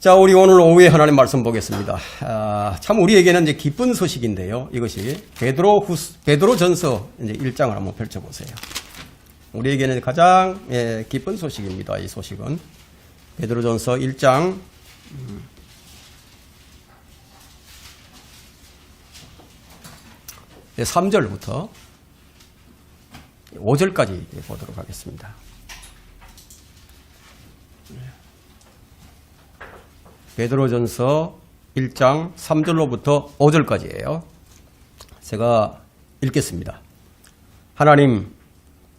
자, 우리 오늘 오후에 하나님 말씀 보겠습니다. 참 우리에게는 이제 기쁜 소식인데요. 이것이 베드로전서 이제 1장을 한번 펼쳐보세요. 우리에게는 가장 기쁜 소식입니다. 이 소식은 베드로전서 1장 3절부터 5절까지 보도록 하겠습니다. 베드로전서 1장 3절로부터 5절까지예요. 제가 읽겠습니다. 하나님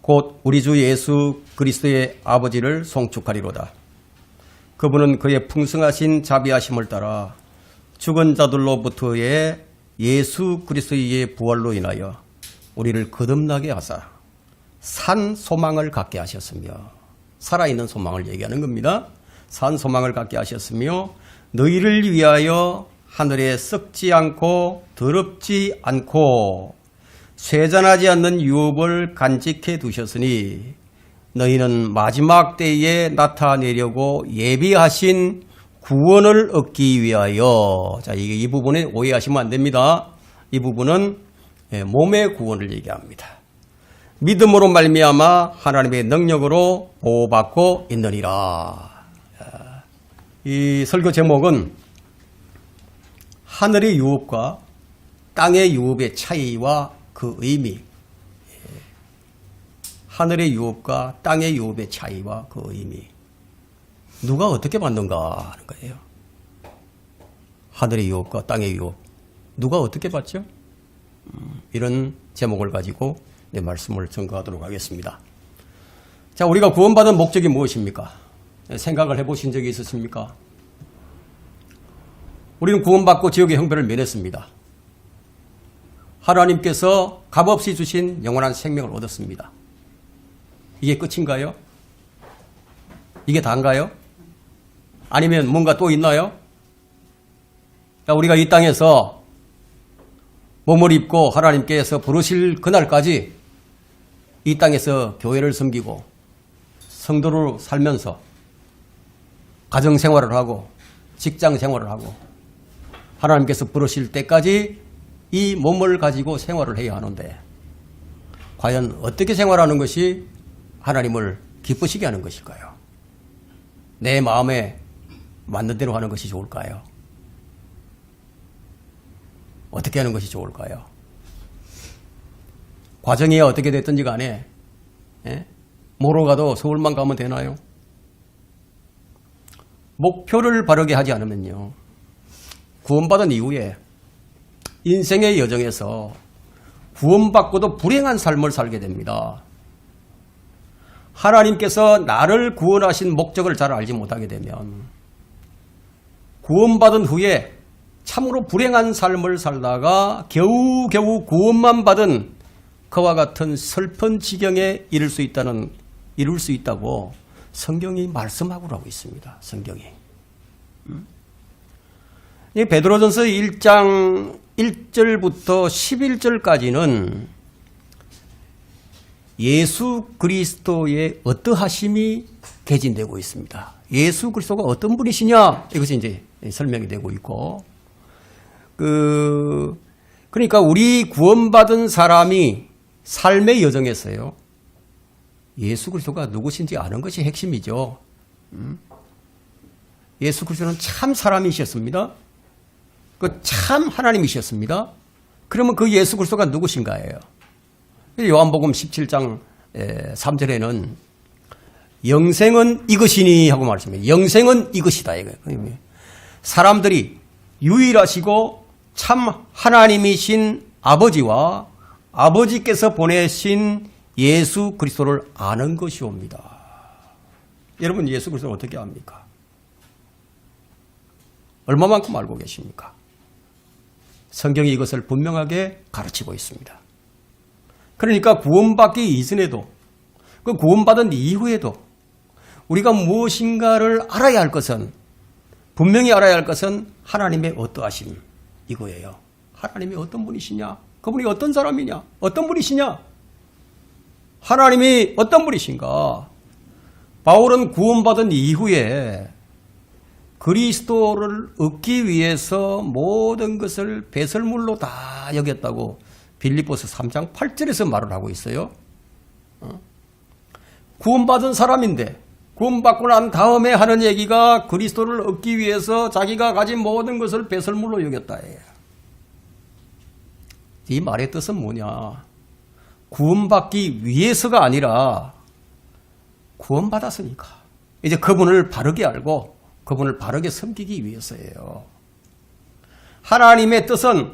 곧 우리 주 예수 그리스도의 아버지를 송축하리로다. 그분은 그의 풍성하신 자비하심을 따라 죽은 자들로부터의 예수 그리스도의 부활로 인하여 우리를 거듭나게 하사 산 소망을 갖게 하셨으며, 살아있는 소망을 얘기하는 겁니다. 산 소망을 갖게 하셨으며 너희를 위하여 하늘에 썩지 않고 더럽지 않고 쇠잔하지 않는 유업을 간직해 두셨으니 너희는 마지막 때에 나타내려고 예비하신 구원을 얻기 위하여. 자, 이 부분에 오해하시면 안 됩니다. 이 부분은 몸의 구원을 얘기합니다. 믿음으로 말미암아 하나님의 능력으로 보호받고 있느니라. 이 설교 제목은 하늘의 유업과 땅의 유업의 차이와 그 의미. 하늘의 유업과 땅의 유업의 차이와 그 의미. 누가 어떻게 받는가 하는 거예요. 하늘의 유업과 땅의 유업. 누가 어떻게 받죠? 이런 제목을 가지고 내 말씀을 전가하도록 하겠습니다. 자, 우리가 구원받은 목적이 무엇입니까? 생각을 해보신 적이 있으십니까? 우리는 구원받고 지옥의 형벌을 면했습니다. 하나님께서 값없이 주신 영원한 생명을 얻었습니다. 이게 끝인가요? 이게 다인가요? 아니면 뭔가 또 있나요? 자, 우리가 이 땅에서 몸을 입고 하나님께서 부르실 그날까지 이 땅에서 교회를 섬기고 성도로 살면서 가정생활을 하고 직장생활을 하고 하나님께서 부르실 때까지 이 몸을 가지고 생활을 해야 하는데, 과연 어떻게 생활하는 것이 하나님을 기쁘시게 하는 것일까요? 내 마음에 맞는 대로 하는 것이 좋을까요? 어떻게 하는 것이 좋을까요? 과정이 어떻게 됐든지 간에 뭐로 가도 서울만 가면 되나요? 목표를 바르게 하지 않으면요, 구원받은 이후에 인생의 여정에서 구원받고도 불행한 삶을 살게 됩니다. 하나님께서 나를 구원하신 목적을 잘 알지 못하게 되면 구원받은 후에 참으로 불행한 삶을 살다가 겨우겨우 구원만 받은 그와 같은 슬픈 지경에 이를 수 있다고 성경이 말씀하고 있습니다. 성경이. 이 베드로전서 1장 1절부터 11절까지는 예수 그리스도의 어떠하심이 개진되고 있습니다. 예수 그리스도가 어떤 분이시냐, 이것이 이제 설명이 되고 있고, 그러니까 우리 구원받은 사람이 삶의 여정에서요, 예수 그리스도가 누구신지 아는 것이 핵심이죠. 예수 그리스도는 참 사람이셨습니다. 참 하나님이셨습니다. 그러면 그 예수 그리스도가 누구신가예요? 요한복음 17장 3절에는 영생은 이것이니 하고 말씀해요. 영생은 이것이다 이거예요. 사람들이 유일하시고 참 하나님이신 아버지와 아버지께서 보내신 예수 그리스도를 아는 것이옵니다. 여러분, 예수 그리스도를 어떻게 압니까? 얼마만큼 알고 계십니까? 성경이 이것을 분명하게 가르치고 있습니다. 그러니까 구원받기 이전에도, 그 구원받은 이후에도 우리가 무엇인가를 알아야 할 것은, 분명히 알아야 할 것은 하나님의 어떠하심 이거예요. 하나님이 어떤 분이시냐? 그분이 어떤 사람이냐? 어떤 분이시냐? 하나님이 어떤 분이신가? 바울은 구원받은 이후에 그리스도를 얻기 위해서 모든 것을 배설물로 다 여겼다고 빌립보서 3장 8절에서 말을 하고 있어요. 구원받은 사람인데 구원받고 난 다음에 하는 얘기가 그리스도를 얻기 위해서 자기가 가진 모든 것을 배설물로 여겼다. 이 말의 뜻은 뭐냐? 구원받기 위해서가 아니라 구원받았으니까 이제 그분을 바르게 알고 그분을 바르게 섬기기 위해서예요. 하나님의 뜻은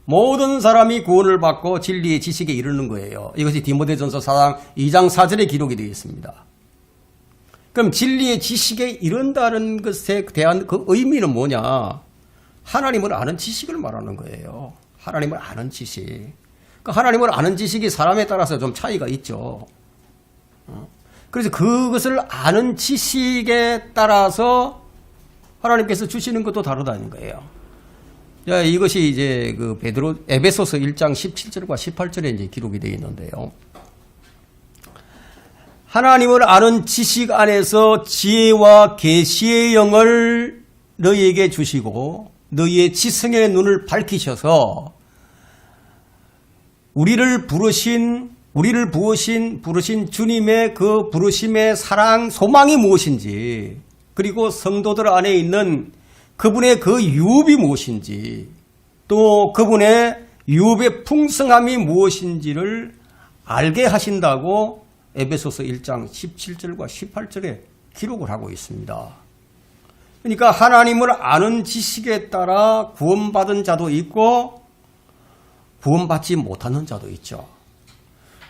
모든 사람이 구원을 받고 진리의 지식에 이르는 거예요. 이것이 디모데전서 4장 2장 4절에 기록이 되어 있습니다. 그럼 진리의 지식에 이른다는 것에 대한 그 의미는 뭐냐? 하나님을 아는 지식을 말하는 거예요. 하나님을 아는 지식. 그 하나님을 아는 지식이 사람에 따라서 좀 차이가 있죠. 그래서 그것을 아는 지식에 따라서 하나님께서 주시는 것도 다르다는 거예요. 자, 이것이 이제 그 에베소서 1장 17절과 18절에 이제 기록이 되어 있는데요. 하나님을 아는 지식 안에서 지혜와 계시의 영을 너희에게 주시고 너희의 지성의 눈을 밝히셔서 우리를 부르신 주님의 그 부르심의 사랑, 소망이 무엇인지, 그리고 성도들 안에 있는 그분의 그 유업이 무엇인지, 또 그분의 유업의 풍성함이 무엇인지를 알게 하신다고 에베소서 1장 17절과 18절에 기록을 하고 있습니다. 그러니까 하나님을 아는 지식에 따라 구원받은 자도 있고 구원받지 못하는 자도 있죠.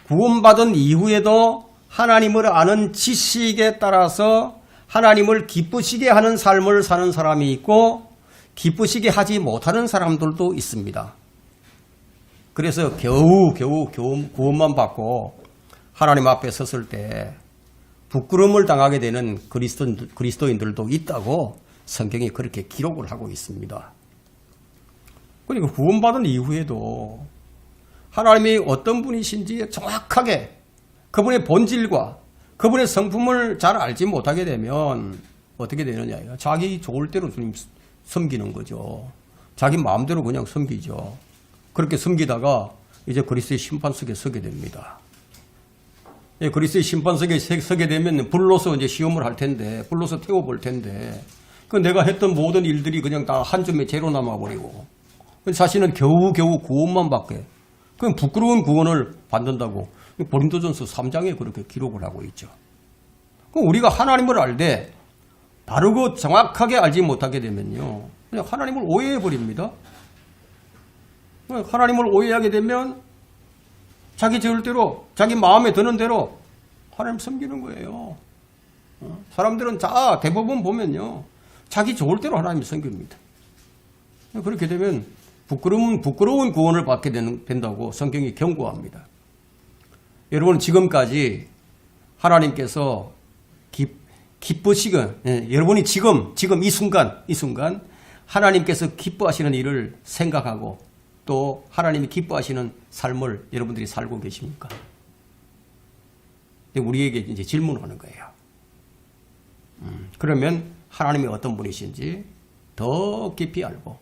구원받은 이후에도 하나님을 아는 지식에 따라서 하나님을 기쁘시게 하는 삶을 사는 사람이 있고 기쁘시게 하지 못하는 사람들도 있습니다. 그래서 겨우 구원만 받고 하나님 앞에 섰을 때 부끄러움을 당하게 되는 그리스도인들도 있다고 성경이 그렇게 기록을 하고 있습니다. 그러니까 구원받은 이후에도 하나님이 어떤 분이신지 정확하게 그분의 본질과 그분의 성품을 잘 알지 못하게 되면 어떻게 되느냐. 자기 좋을 대로 주님 섬기는 거죠. 자기 마음대로 그냥 섬기죠. 그렇게 섬기다가 이제 그리스도의 심판석에 서게 됩니다. 그리스도의 심판석에 서게 되면 불로서 이제 시험을 할 텐데, 불로서 태워볼 텐데, 그 내가 했던 모든 일들이 그냥 다 한 점에 제로 남아버리고, 자신은 겨우 구원만 받게, 그럼 부끄러운 구원을 받는다고 고린도전서 3장에 그렇게 기록을 하고 있죠. 그럼 우리가 하나님을 알되 바르고 정확하게 알지 못하게 되면요, 그냥 하나님을 오해해 버립니다. 하나님을 오해하게 되면 자기 저울대로, 자기 마음에 드는 대로 하나님 섬기는 거예요. 사람들은 대부분 보면요, 자기 좋을 대로 하나님 섬깁니다. 그렇게 되면 부끄러운 구원을 받게 된다고 성경이 경고합니다. 여러분, 지금까지 하나님께서 기쁘시건, 여러분이 지금 이 순간 하나님께서 기뻐하시는 일을 생각하고 또 하나님이 기뻐하시는 삶을 여러분들이 살고 계십니까? 우리에게 이제 질문하는 거예요. 그러면 하나님이 어떤 분이신지 더 깊이 알고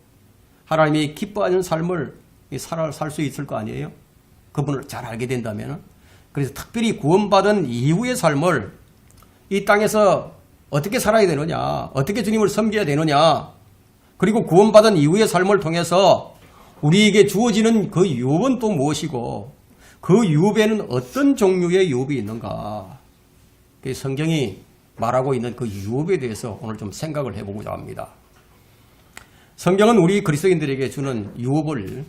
하나님이 기뻐하는 삶을 살 수 있을 거 아니에요? 그분을 잘 알게 된다면. 그래서 특별히 구원받은 이후의 삶을 이 땅에서 어떻게 살아야 되느냐, 어떻게 주님을 섬겨야 되느냐, 그리고 구원받은 이후의 삶을 통해서 우리에게 주어지는 그 유업은 또 무엇이고 그 유업에는 어떤 종류의 유업이 있는가, 성경이 말하고 있는 그 유업에 대해서 오늘 좀 생각을 해보고자 합니다. 성경은 우리 그리스도인들에게 주는 유업을,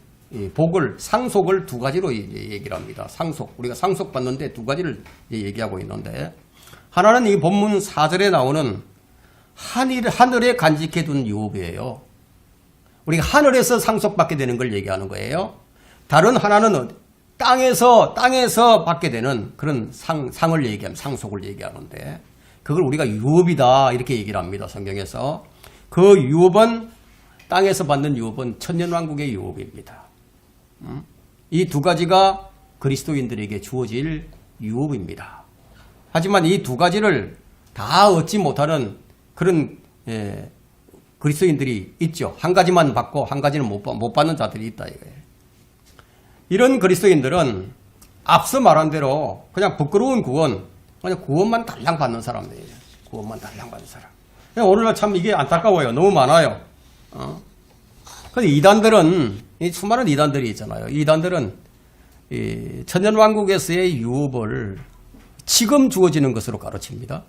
복을, 상속을 두 가지로 얘기를 합니다. 상속, 우리가 상속받는데 두 가지를 얘기하고 있는데, 하나는 이 본문 4절에 나오는 하늘에 간직해둔 유업이에요. 우리가 하늘에서 상속받게 되는 걸 얘기하는 거예요. 다른 하나는 땅에서 받게 되는 그런 상을 얘기하면 상속을 얘기하는데, 그걸 우리가 유업이다 이렇게 얘기를 합니다. 성경에서. 그 유업은, 땅에서 받는 유업은 천년왕국의 유업입니다. 이 두 가지가 그리스도인들에게 주어질 유업입니다. 하지만 이 두 가지를 다 얻지 못하는 그런 그리스도인들이 있죠. 한 가지만 받고 한 가지는 못 받는 자들이 있다 이거예요. 이런 그리스도인들은 앞서 말한 대로 그냥 부끄러운 구원, 그냥 구원만 달랑 받는 사람들이에요. 구원만 달랑 받는 사람. 오늘날 참 이게 안타까워요. 너무 많아요. 근데 이단들은, 이 수많은 이단들이 있잖아요. 이단들은 이 천년왕국에서의 유업을 지금 주어지는 것으로 가르칩니다.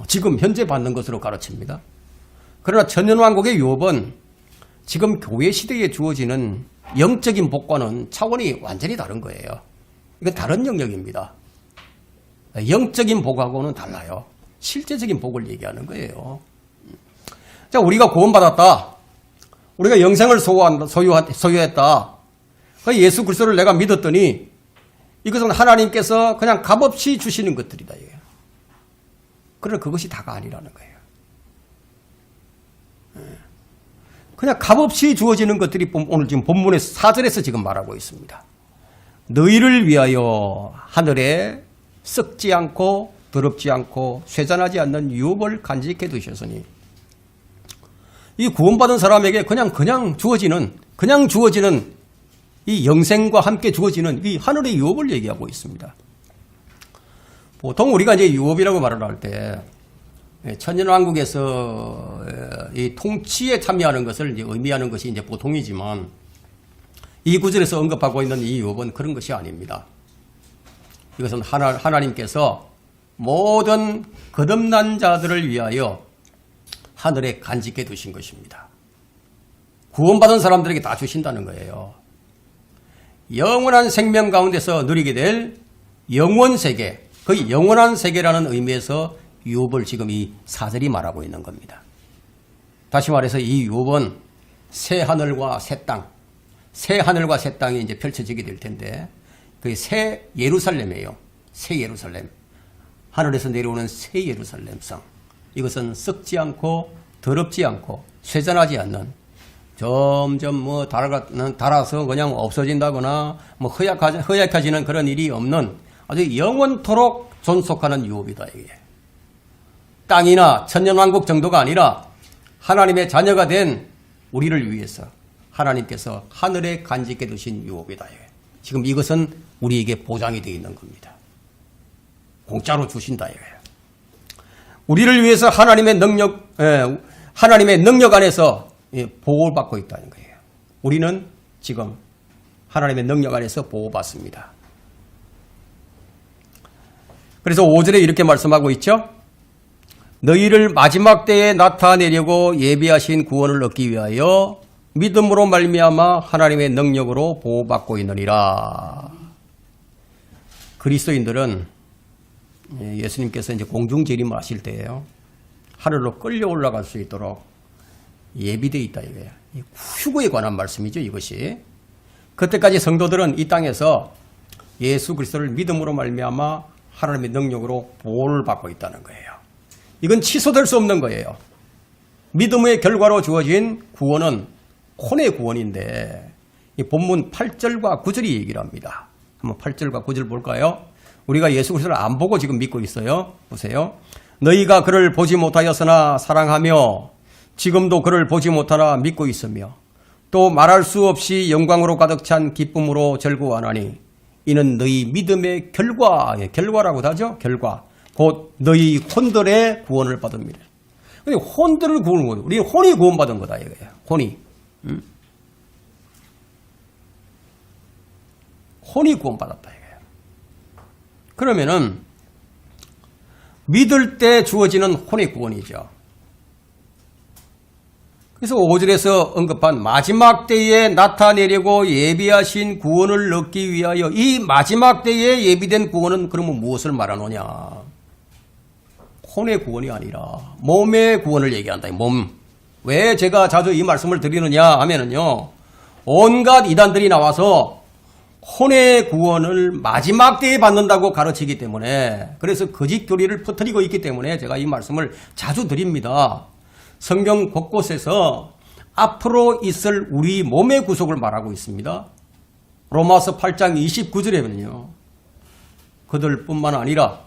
지금 현재 받는 것으로 가르칩니다. 그러나 천년왕국의 유업은 지금 교회 시대에 주어지는 영적인 복과는 차원이 완전히 다른 거예요. 이건 다른 영역입니다. 영적인 복하고는 달라요. 실제적인 복을 얘기하는 거예요. 자, 우리가 구원받았다. 우리가 영생을 소유했다. 예수 그리스도를 내가 믿었더니 이것은 하나님께서 그냥 값없이 주시는 것들이다. 그러나 그것이 다가 아니라는 거예요. 그냥 값없이 주어지는 것들이 오늘 지금 본문의 4절에서 지금 말하고 있습니다. 너희를 위하여 하늘에 썩지 않고 더럽지 않고 쇠잔하지 않는 유업을 간직해 두셨으니, 이 구원받은 사람에게 그냥 주어지는 이 영생과 함께 주어지는 이 하늘의 유업을 얘기하고 있습니다. 보통 우리가 이제 유업이라고 말을 할 때 천년왕국에서 이 통치에 참여하는 것을 이제 의미하는 것이 이제 보통이지만, 이 구절에서 언급하고 있는 이 유업은 그런 것이 아닙니다. 이것은 하나님께서 모든 거듭난 자들을 위하여 하늘에 간직해 두신 것입니다. 구원받은 사람들에게 다 주신다는 거예요. 영원한 생명 가운데서 누리게 될 영원세계, 그 영원한 세계라는 의미에서 유업을 지금 이 4절이 말하고 있는 겁니다. 다시 말해서 이 유업은 새 하늘과 새 땅, 새 하늘과 새 땅이 이제 펼쳐지게 될 텐데, 그게 새 예루살렘이에요. 새 예루살렘. 하늘에서 내려오는 새 예루살렘 성. 이것은 썩지 않고 더럽지 않고 쇠잔하지 않는, 점점 달아서 그냥 없어진다거나 허약해지는 그런 일이 없는 아주 영원토록 존속하는 유업이다. 이게 땅이나 천년왕국 정도가 아니라 하나님의 자녀가 된 우리를 위해서 하나님께서 하늘에 간직해 두신 유업이다. 지금 이것은 우리에게 보장이 되어 있는 겁니다. 공짜로 주신다. 우리를 위해서 하나님의 능력 안에서 보호를 받고 있다는 거예요. 우리는 지금 하나님의 능력 안에서 보호받습니다. 그래서 5절에 이렇게 말씀하고 있죠. 너희를 마지막 때에 나타내려고 예비하신 구원을 얻기 위하여 믿음으로 말미암아 하나님의 능력으로 보호받고 있느니라. 그리스도인들은 예수님께서 이제 공중재림을 하실 때예요. 하늘로 끌려 올라갈 수 있도록 예비되어 있다 이거예요. 휴거에 관한 말씀이죠, 이것이. 그때까지 성도들은 이 땅에서 예수 그리스도를 믿음으로 말미암아 하나님의 능력으로 보호를 받고 있다는 거예요. 이건 취소될 수 없는 거예요. 믿음의 결과로 주어진 구원은 혼의 구원인데, 이 본문 8절과 9절이 얘기를 합니다. 한번 8절과 9절 볼까요? 우리가 예수 그리스도를 안 보고 지금 믿고 있어요. 보세요. 너희가 그를 보지 못하였으나 사랑하며 지금도 그를 보지 못하나 믿고 있으며 또 말할 수 없이 영광으로 가득 찬 기쁨으로 즐거워하나니 이는 너희 믿음의 결과라고도 하죠. 결과. 곧 너희 혼들의 구원을 받습니다. 근데 혼들을 구원을 받은, 우리 혼이 구원받은 거다 이거예요. 혼이. 혼이 구원받았다 이거예요. 그러면은 믿을 때 주어지는 혼의 구원이죠. 그래서 5절에서 언급한 마지막 때에 나타내려고 예비하신 구원을 얻기 위하여, 이 마지막 때에 예비된 구원은 그러면 무엇을 말하느냐? 혼의 구원이 아니라 몸의 구원을 얘기한다. 몸. 왜 제가 자주 이 말씀을 드리느냐 하면은요, 온갖 이단들이 나와서 혼의 구원을 마지막 때에 받는다고 가르치기 때문에, 그래서 거짓 교리를 퍼뜨리고 있기 때문에 제가 이 말씀을 자주 드립니다. 성경 곳곳에서 앞으로 있을 우리 몸의 구속을 말하고 있습니다. 로마서 8장 29절에 보면요, 그들뿐만 아니라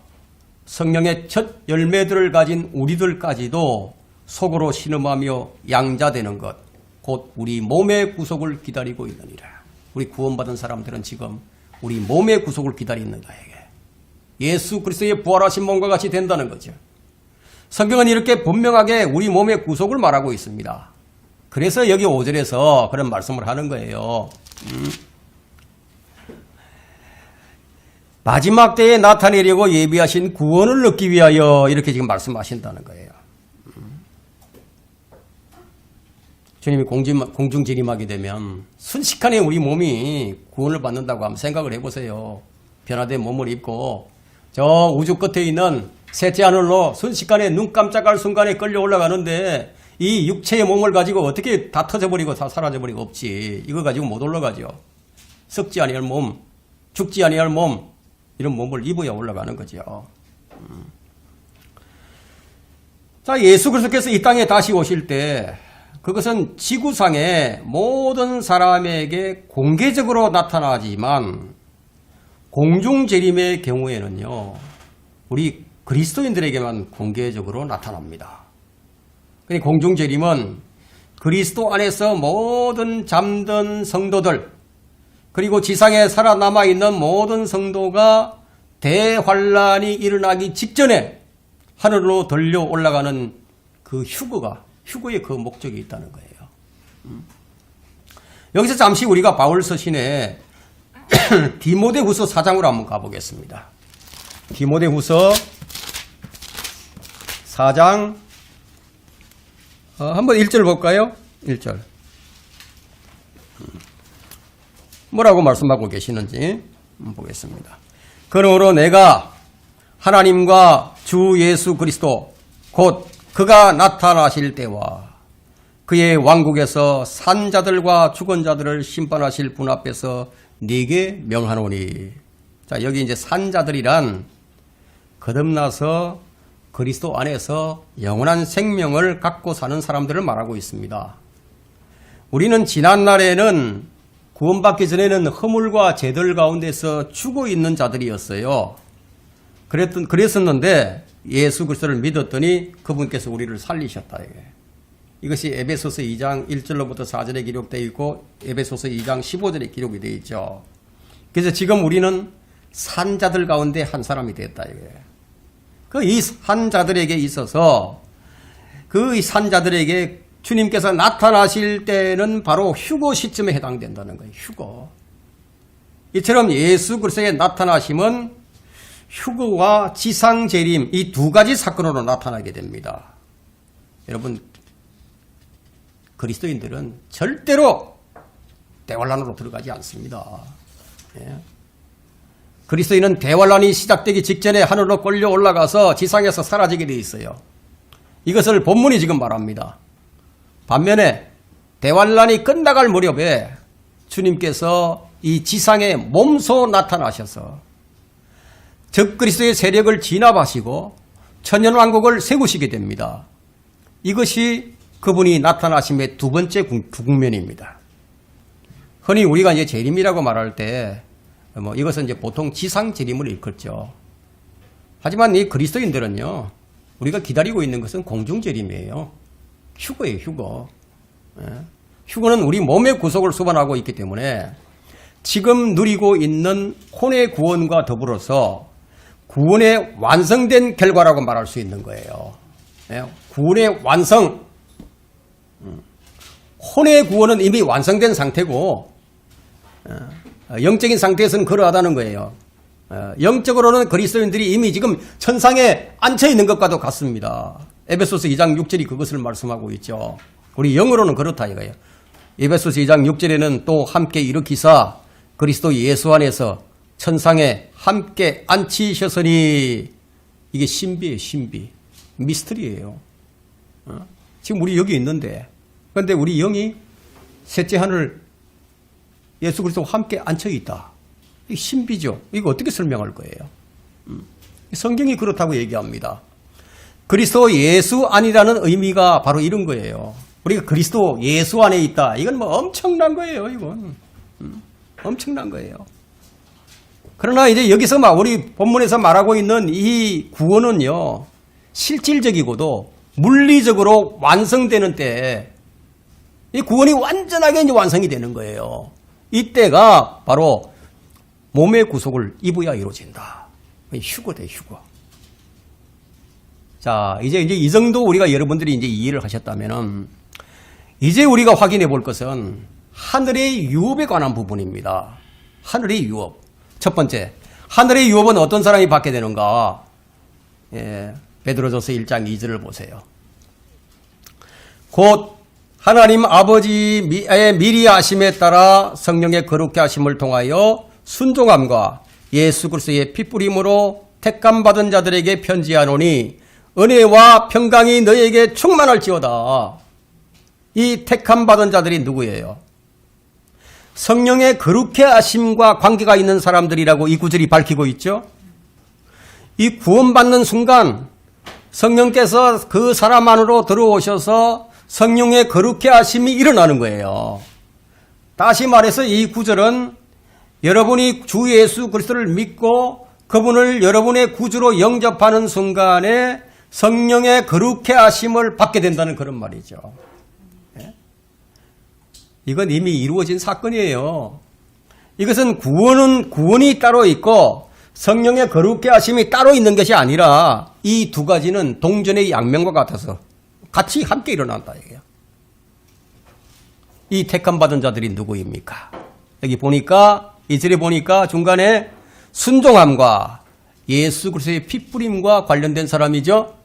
성령의 첫 열매들을 가진 우리들까지도 속으로 신음하며 양자되는 것, 곧 우리 몸의 구속을 기다리고 있느니라. 우리 구원받은 사람들은 지금 우리 몸의 구속을 기다리는 자에게 예수 그리스도의 부활하신 몸과 같이 된다는 거죠. 성경은 이렇게 분명하게 우리 몸의 구속을 말하고 있습니다. 그래서 여기 5절에서 그런 말씀을 하는 거예요. 마지막 때에 나타내려고 예비하신 구원을 얻기 위하여 이렇게 지금 말씀하신다는 거예요. 주님이 공중 재림하게 되면 순식간에 우리 몸이 구원을 받는다고 한번 생각을 해보세요. 변화된 몸을 입고 저 우주 끝에 있는 셋째 하늘로 순식간에 눈 깜짝할 순간에 끌려 올라가는데 이 육체의 몸을 가지고 어떻게 다 터져버리고 다 사라져버리고 없지. 이거 가지고 못 올라가죠. 썩지 아니할 몸, 죽지 아니할 몸, 이런 몸을 입어야 올라가는 거죠. 자, 예수 그리스도께서 이 땅에 다시 오실 때 그것은 지구상의 모든 사람에게 공개적으로 나타나지만 공중재림의 경우에는요, 우리 그리스도인들에게만 공개적으로 나타납니다. 공중재림은 그리스도 안에서 모든 잠든 성도들, 그리고 지상에 살아남아 있는 모든 성도가 대환란이 일어나기 직전에 하늘로 들려 올라가는 그 휴거의 그 목적이 있다는 거예요. 여기서 잠시 우리가 바울 서신에 디모데후서 4장으로 한번 가보겠습니다. 디모데후서 4장 한번 1절 볼까요? 1절 뭐라고 말씀하고 계시는지 한번 보겠습니다. 그러므로 내가 하나님과 주 예수 그리스도 곧 그가 나타나실 때와 그의 왕국에서 산 자들과 죽은 자들을 심판하실 분 앞에서 네게 명하노니. 자, 여기 이제 산 자들이란 거듭나서 그리스도 안에서 영원한 생명을 갖고 사는 사람들을 말하고 있습니다. 우리는 지난날에는 구원받기 전에는 허물과 죄들 가운데서 죽어 있는 자들이었어요. 그랬었는데 예수 그리스도를 믿었더니 그분께서 우리를 살리셨다. 이것이 에베소서 2장 1절로부터 4절에 기록되어 있고 에베소서 2장 15절에 기록이 되어 있죠. 그래서 지금 우리는 산자들 가운데 한 사람이 됐다. 이 산자들에게 있어서 그 산자들에게 주님께서 나타나실 때는 바로 휴거 시점에 해당된다는 거예요. 휴거. 이처럼 예수 그리스도의 나타나심은 휴거와 지상재림 이 두 가지 사건으로 나타나게 됩니다. 여러분, 그리스도인들은 절대로 대환란으로 들어가지 않습니다. 예. 그리스도인은 대환란이 시작되기 직전에 하늘로 끌려 올라가서 지상에서 사라지게 되어 있어요. 이것을 본문이 지금 말합니다. 반면에 대환란이 끝나갈 무렵에 주님께서 이 지상에 몸소 나타나셔서 적그리스도의 세력을 진압하시고 천년왕국을 세우시게 됩니다. 이것이 그분이 나타나심의 두 번째 국면입니다. 흔히 우리가 이제 재림이라고 말할 때 이것은 이제 보통 지상 재림을 일컫죠. 하지만 이 그리스도인들은요, 우리가 기다리고 있는 것은 공중 재림이에요. 휴거예요, 휴거. 휴거는 우리 몸의 구속을 수반하고 있기 때문에 지금 누리고 있는 혼의 구원과 더불어서 구원의 완성된 결과라고 말할 수 있는 거예요. 구원의 완성. 혼의 구원은 이미 완성된 상태고 영적인 상태에서는 그러하다는 거예요. 영적으로는 그리스도인들이 이미 지금 천상에 앉혀 있는 것과도 같습니다. 에베소서 2장 6절이 그것을 말씀하고 있죠. 우리 영으로는 그렇다 이거예요. 에베소서 2장 6절에는 또 함께 일으키사 그리스도 예수 안에서 천상에 함께 앉히셨으니. 이게 신비예요, 신비. 미스터리예요. 지금 우리 여기 있는데, 그런데 우리 영이 셋째 하늘 예수 그리스도와 함께 앉혀 있다. 이 신비죠. 이거 어떻게 설명할 거예요? 성경이 그렇다고 얘기합니다. 그리스도 예수 안이라는 의미가 바로 이런 거예요. 우리가 그리스도 예수 안에 있다. 이건 뭐 엄청난 거예요, 이건. 엄청난 거예요. 그러나 이제 여기서 우리 본문에서 말하고 있는 이 구원은요, 실질적이고도 물리적으로 완성되는 때, 이 구원이 완전하게 이제 완성이 되는 거예요. 이때가 바로 몸의 구속을 입어야 이루어진다. 휴거돼, 휴거. 자, 이제 이 정도 우리가 여러분들이 이제 이해를 하셨다면은, 이제 우리가 확인해 볼 것은 하늘의 유업에 관한 부분입니다. 하늘의 유업. 첫 번째, 하늘의 유업은 어떤 사람이 받게 되는가? 예, 베드로전서 1장 2절을 보세요. 곧 하나님 아버지의 미리 아심에 따라 성령의 거룩케 하심을 통하여 순종함과 예수 그리스도의 핏뿌림으로 택감 받은 자들에게 편지하노니 은혜와 평강이 너에게 충만할지어다. 이 택함 받은 자들이 누구예요? 성령의 거룩케 하심과 관계가 있는 사람들이라고 이 구절이 밝히고 있죠. 이 구원받는 순간 성령께서 그 사람 안으로 들어오셔서 성령의 거룩케 하심이 일어나는 거예요. 다시 말해서 이 구절은 여러분이 주 예수 그리스도를 믿고 그분을 여러분의 구주로 영접하는 순간에 성령의 거룩케 하심을 받게 된다는 그런 말이죠. 이건 이미 이루어진 사건이에요. 이것은 구원이 따로 있고 성령의 거룩케 하심이 따로 있는 것이 아니라 이 두 가지는 동전의 양면과 같아서 같이 함께 일어난다. 이 택함 받은 자들이 누구입니까? 여기 보니까 이절에 보니까 중간에 순종함과 예수 그리스도의 핏뿌림과 관련된 사람이죠.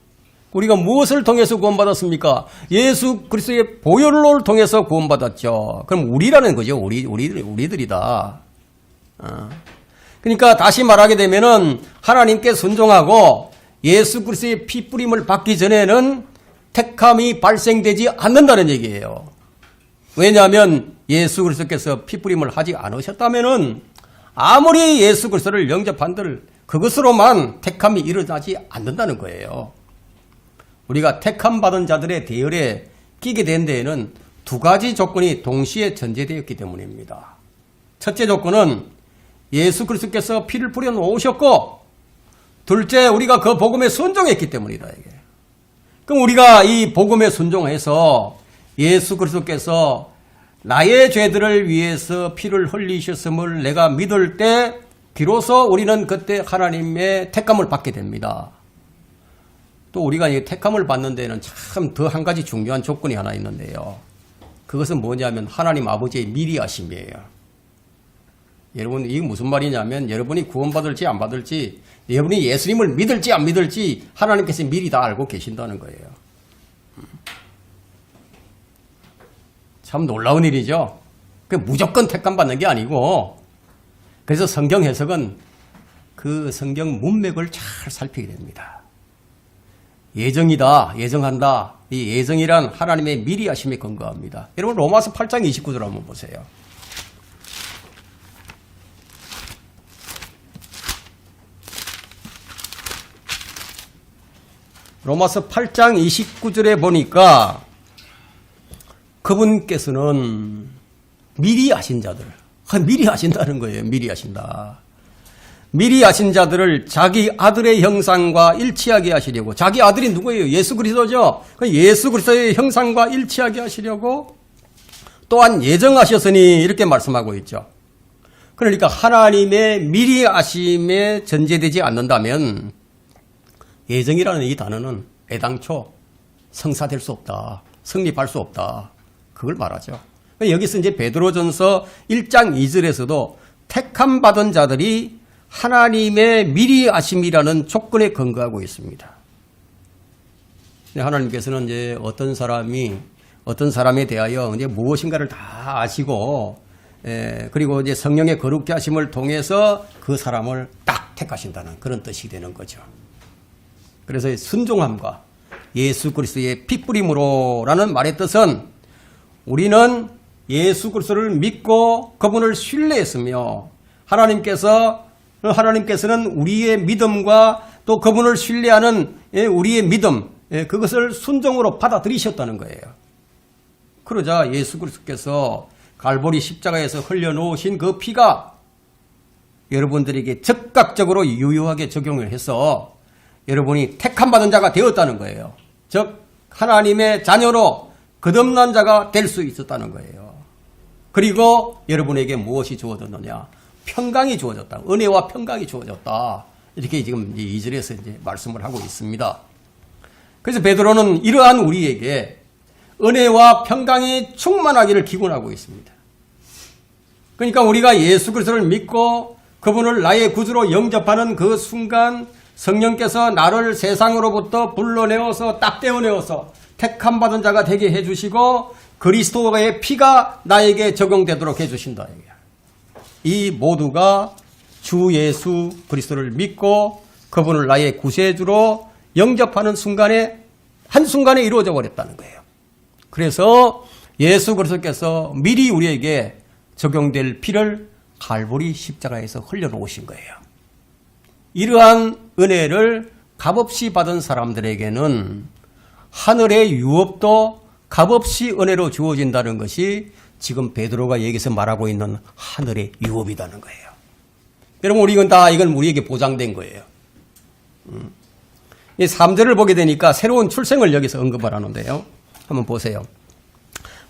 우리가 무엇을 통해서 구원받았습니까? 예수 그리스도의 보혈로를 통해서 구원받았죠. 그럼 우리라는 거죠. 우리들이다. 그러니까 다시 말하게 되면은 하나님께 순종하고 예수 그리스도의 핏뿌림을 받기 전에는 택함이 발생되지 않는다는 얘기예요. 왜냐하면 예수 그리스도께서 핏뿌림을 하지 않으셨다면은 아무리 예수 그리스도를 영접한들 그것으로만 택함이 일어나지 않는다는 거예요. 우리가 택함 받은 자들의 대열에 끼게 된 데에는 두 가지 조건이 동시에 전제되었기 때문입니다. 첫째 조건은 예수 그리스도께서 피를 뿌려 놓으셨고, 둘째 우리가 그 복음에 순종했기 때문이다. 이게. 그럼 우리가 이 복음에 순종해서 예수 그리스도께서 나의 죄들을 위해서 피를 흘리셨음을 내가 믿을 때 비로소 우리는 그때 하나님의 택함을 받게 됩니다. 또 우리가 이 택함을 받는 데는 참 더 한 가지 중요한 조건이 하나 있는데요. 그것은 뭐냐면 하나님 아버지의 미리 하심이에요. 여러분 이게 무슨 말이냐면 여러분이 구원받을지 안 받을지 여러분이 예수님을 믿을지 안 믿을지 하나님께서 미리 다 알고 계신다는 거예요. 참 놀라운 일이죠. 그 무조건 택감 받는 게 아니고 그래서 성경 해석은 그 성경 문맥을 잘 살피게 됩니다. 예정이다, 예정한다. 이 예정이란 하나님의 미리 하심에 근거합니다. 여러분 로마서 8장 29절 한번 보세요. 로마서 8장 29절에 보니까 그분께서는 미리 하신 자들, 미리 하신다는 거예요. 미리 하신다. 미리 하신 자들을 자기 아들의 형상과 일치하게 하시려고. 자기 아들이 누구예요? 예수 그리스도죠. 예수 그리스도의 형상과 일치하게 하시려고 또한 예정하셨으니 이렇게 말씀하고 있죠. 그러니까 하나님의 미리 하심에 전제되지 않는다면 예정이라는 이 단어는 애당초 성사될 수 없다. 성립할 수 없다. 그걸 말하죠. 여기서 이제 베드로전서 1장 2절에서도 택함 받은 자들이 하나님의 미리 아심이라는 조건에 근거하고 있습니다. 하나님께서는 이제 어떤 사람에 대하여 이제 무엇인가를 다 아시고, 그리고 이제 성령의 거룩케 하심을 통해서 그 사람을 딱 택하신다는 그런 뜻이 되는 거죠. 그래서 순종함과 예수 그리스도의 핏뿌림으로라는 말의 뜻은 우리는 예수 그리스도를 믿고 그분을 신뢰했으며 하나님께서는 우리의 믿음과 또 그분을 신뢰하는 우리의 믿음, 그것을 순종으로 받아들이셨다는 거예요. 그러자 예수 그리스도께서 갈보리 십자가에서 흘려놓으신 그 피가 여러분들에게 즉각적으로 유효하게 적용을 해서 여러분이 택함받은 자가 되었다는 거예요. 즉 하나님의 자녀로 거듭난 자가 될 수 있었다는 거예요. 그리고 여러분에게 무엇이 주어졌느냐? 평강이 주어졌다. 은혜와 평강이 주어졌다. 이렇게 지금 2절에서 이제 말씀을 하고 있습니다. 그래서 베드로는 이러한 우리에게 은혜와 평강이 충만하기를 기원하고 있습니다. 그러니까 우리가 예수 그리스도를 믿고 그분을 나의 구주로 영접하는 그 순간 성령께서 나를 세상으로부터 불러내어서 딱 떼어내어서 택함 받은 자가 되게 해주시고 그리스도의 피가 나에게 적용되도록 해주신다. 이 모두가 주 예수 그리스도를 믿고 그분을 나의 구세주로 영접하는 순간에 한순간에 이루어져 버렸다는 거예요. 그래서 예수 그리스도께서 미리 우리에게 적용될 피를 갈보리 십자가에서 흘려놓으신 거예요. 이러한 은혜를 값없이 받은 사람들에게는 하늘의 유업도 값없이 은혜로 주어진다는 것이 지금 베드로가 여기서 말하고 있는 하늘의 유업이라는 거예요. 여러분, 이건 우리에게 보장된 거예요. 이 3절을 보게 되니까 새로운 출생을 여기서 언급을 하는데요. 한번 보세요.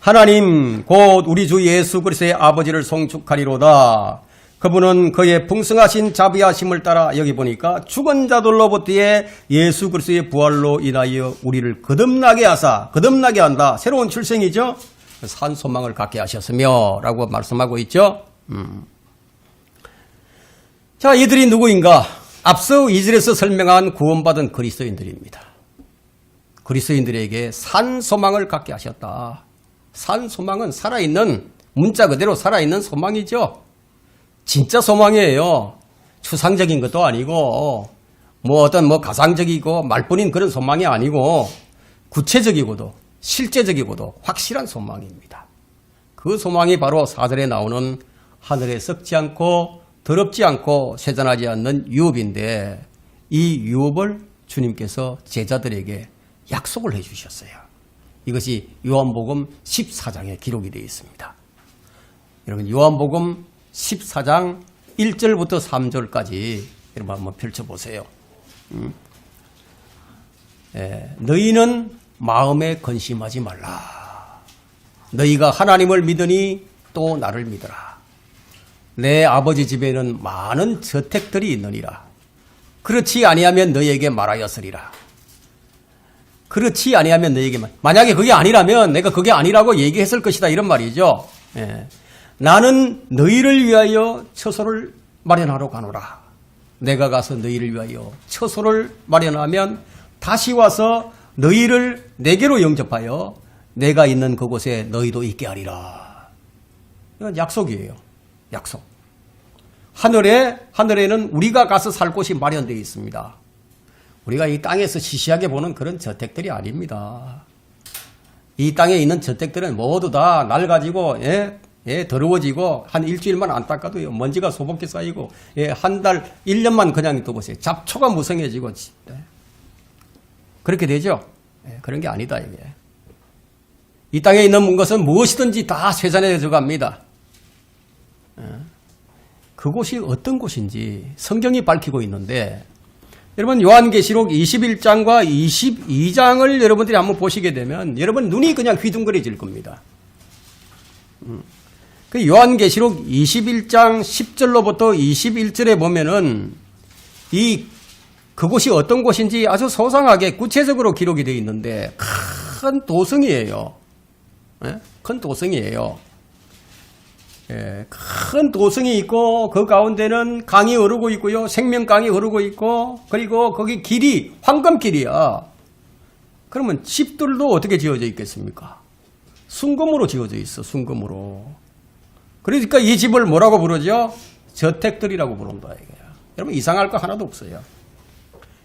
하나님 곧 우리 주 예수 그리스도의 아버지를 송축하리로다. 그분은 그의 풍성하신 자비하심을 따라 여기 보니까 죽은 자들로부터의 예수 그리스도의 부활로 인하여 우리를 거듭나게 한다. 새로운 출생이죠. 산 소망을 갖게 하셨으며 라고 말씀하고 있죠. 자, 이들이 누구인가? 앞서 2절에서 설명한 구원받은 그리스도인들입니다. 그리스도인들에게 산 소망을 갖게 하셨다. 산 소망은 살아있는, 문자 그대로 살아있는 소망이죠. 진짜 소망이에요. 추상적인 것도 아니고 어떤 가상적이고 말뿐인 그런 소망이 아니고 구체적이고도 실제적이고도 확실한 소망입니다. 그 소망이 바로 4절에 나오는 하늘에 썩지 않고 더럽지 않고 쇠잔하지 않는 유업인데 이 유업을 주님께서 제자들에게 약속을 해주셨어요. 이것이 요한복음 14장에 기록이 되어 있습니다. 여러분, 요한복음 14장 1절부터 3절까지 여러분 한번 펼쳐보세요. 너희는 마음에 근심하지 말라. 너희가 하나님을 믿으니 또 나를 믿어라. 내 아버지 집에는 많은 저택들이 있느니라. 그렇지 아니하면 너희에게 말하였으리라. 그렇지 아니하면 너희에게 만약에 그게 아니라면 내가 그게 아니라고 얘기했을 것이다, 이런 말이죠. 나는 너희를 위하여 처소를 마련하러 가노라. 내가 가서 너희를 위하여 처소를 마련하면 다시 와서 너희를 내게로 영접하여 내가 있는 그곳에 너희도 있게 하리라. 이건 약속이에요. 약속. 하늘에는 우리가 가서 살 곳이 마련되어 있습니다. 우리가 이 땅에서 시시하게 보는 그런 저택들이 아닙니다. 이 땅에 있는 저택들은 모두 다 낡아지고 더러워지고 한 일주일만 안 닦아도요 먼지가 소복히 쌓이고 한 달, 1년만 그냥 둬보세요. 잡초가 무성해지고 그렇게 되죠. 그런 게 아니다, 이게. 이 땅에 있는 것은 무엇이든지 다 쇠잔해져 갑니다. 그곳이 어떤 곳인지 성경이 밝히고 있는데, 여러분 요한계시록 21장과 22장을 여러분들이 한번 보시게 되면 여러분 눈이 그냥 휘둥그레질 겁니다. 그 요한계시록 21장 10절로부터 21절에 보면은 그곳이 어떤 곳인지 아주 소상하게 구체적으로 기록이 되어 있는데 큰 도성이에요. 큰 도성이에요. 큰 도성이 있고 그 가운데는 강이 흐르고 있고요. 생명강이 흐르고 있고, 그리고 거기 길이 황금길이야. 그러면 집들도 어떻게 지어져 있겠습니까? 순금으로 지어져 있어. 순금으로. 그러니까 이 집을 뭐라고 부르죠? 저택들이라고 부른다, 이거야. 여러분 이상할 거 하나도 없어요.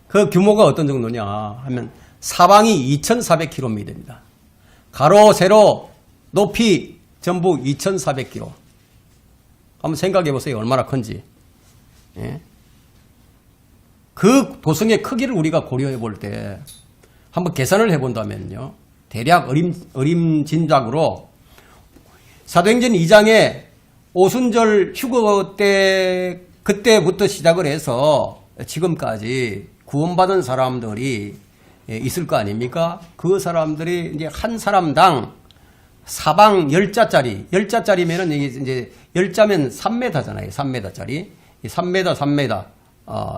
그 규모가 어떤 정도냐 하면 사방이 2,400km입니다. 가로 세로 높이 전부 2,400km. 한번 생각해 보세요. 얼마나 큰지. 그 도성의 크기를 우리가 고려해 볼 때 한번 계산을 해 본다면요. 대략 어림짐작으로 사도행전 2장에 오순절 휴거 때 그때부터 시작을 해서 지금까지 구원받은 사람들이 있을 거 아닙니까? 그 사람들이 이제 한 사람당 사방 10자짜리면은 이제 10자면 3m잖아요. 3m짜리. 3m.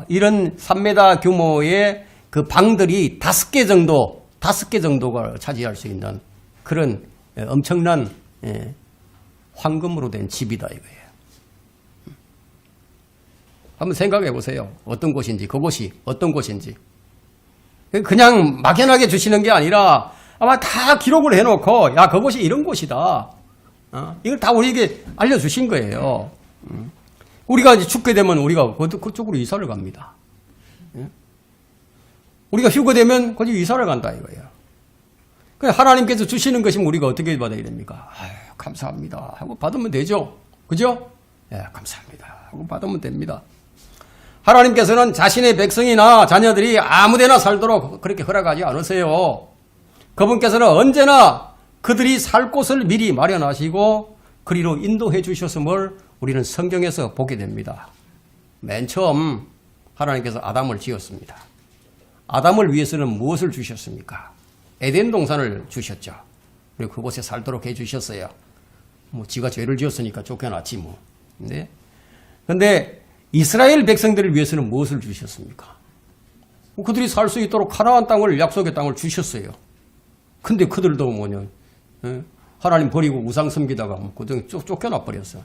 이런 3m 규모의 그 방들이 5개 정도가 차지할 수 있는 그런 엄청난 황금으로 된 집이다 이거예요. 한번 생각해 보세요. 어떤 곳인지, 그곳이 어떤 곳인지. 그냥 막연하게 주시는 게 아니라 아마 다 기록을 해놓고 야 그곳이 이런 곳이다. 이걸 다 우리에게 알려주신 거예요. 우리가 이제 죽게 되면 우리가 그쪽으로 이사를 갑니다. 우리가 휴거되면 거기 이사를 간다 이거예요. 그냥 하나님께서 주시는 것이면 우리가 어떻게 받아야 됩니까? 아유, 감사합니다 하고 받으면 되죠. 그죠? 예, 감사합니다 하고 받으면 됩니다. 하나님께서는 자신의 백성이나 자녀들이 아무데나 살도록 그렇게 허락하지 않으세요. 그분께서는 언제나 그들이 살 곳을 미리 마련하시고 그리로 인도해 주셨음을 우리는 성경에서 보게 됩니다. 맨 처음 하나님께서 아담을 지었습니다. 아담을 위해서는 무엇을 주셨습니까? 에덴 동산을 주셨죠. 그리고 그곳에 살도록 해 주셨어요. 뭐 지가 죄를 지었으니까 쫓겨났지 뭐. 근데 이스라엘 백성들을 위해서는 무엇을 주셨습니까? 그들이 살 수 있도록 가나안 땅을, 약속의 땅을 주셨어요. 근데 그들도 뭐냐, 하나님 버리고 우상 섬기다가 그들 쫓겨나 버렸어.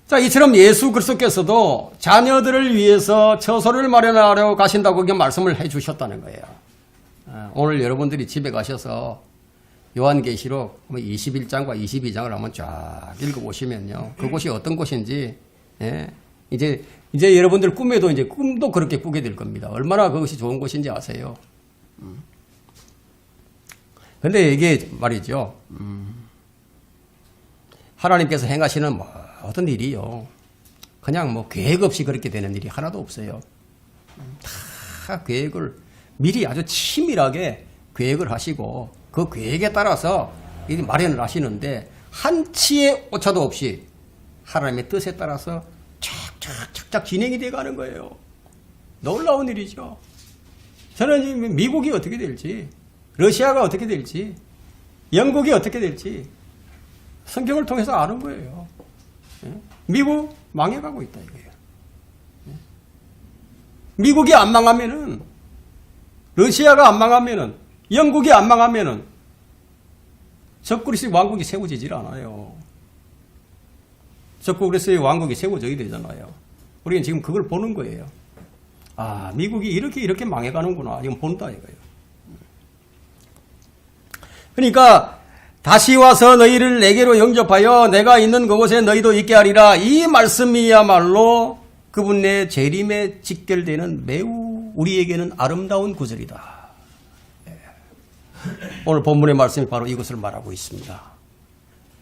자, 이처럼 예수 그리스도께서도 자녀들을 위해서 처소를 마련하려 가신다고 말씀을 해 주셨다는 거예요. 오늘 여러분들이 집에 가셔서 요한계시록 21장과 22장을 한번 쫙 읽어보시면요. 그곳이 어떤 곳인지, 이제 여러분들 꿈에도 이제 꿈도 그렇게 꾸게 될 겁니다. 얼마나 그것이 좋은 곳인지 아세요? 근데 이게 말이죠. 하나님께서 행하시는 모든 일이요. 그냥 뭐 계획 없이 그렇게 되는 일이 하나도 없어요. 다 계획을 미리 아주 치밀하게 계획을 하시고 그 계획에 따라서 마련을 하시는데 한치의 오차도 없이 하나님의 뜻에 따라서 착착 진행이 돼가는 거예요. 놀라운 일이죠. 저는 미국이 어떻게 될지, 러시아가 어떻게 될지, 영국이 어떻게 될지 성경을 통해서 아는 거예요. 미국 망해가고 있다 이거예요. 미국이 안 망하면은, 러시아가 안 망하면은, 영국이 안 망하면은 적그리스도의 왕국이 세워지질 않아요. 적그리스도의 왕국이 세워져야 되잖아요. 우리는 지금 그걸 보는 거예요. 아, 미국이 이렇게 망해가는구나. 지금 본다 이거예요. 그러니까 다시 와서 너희를 내게로 영접하여 내가 있는 그곳에 너희도 있게 하리라. 이 말씀이야말로 그분의 재림에 직결되는 매우 우리에게는 아름다운 구절이다. 오늘 본문의 말씀이 바로 이것을 말하고 있습니다.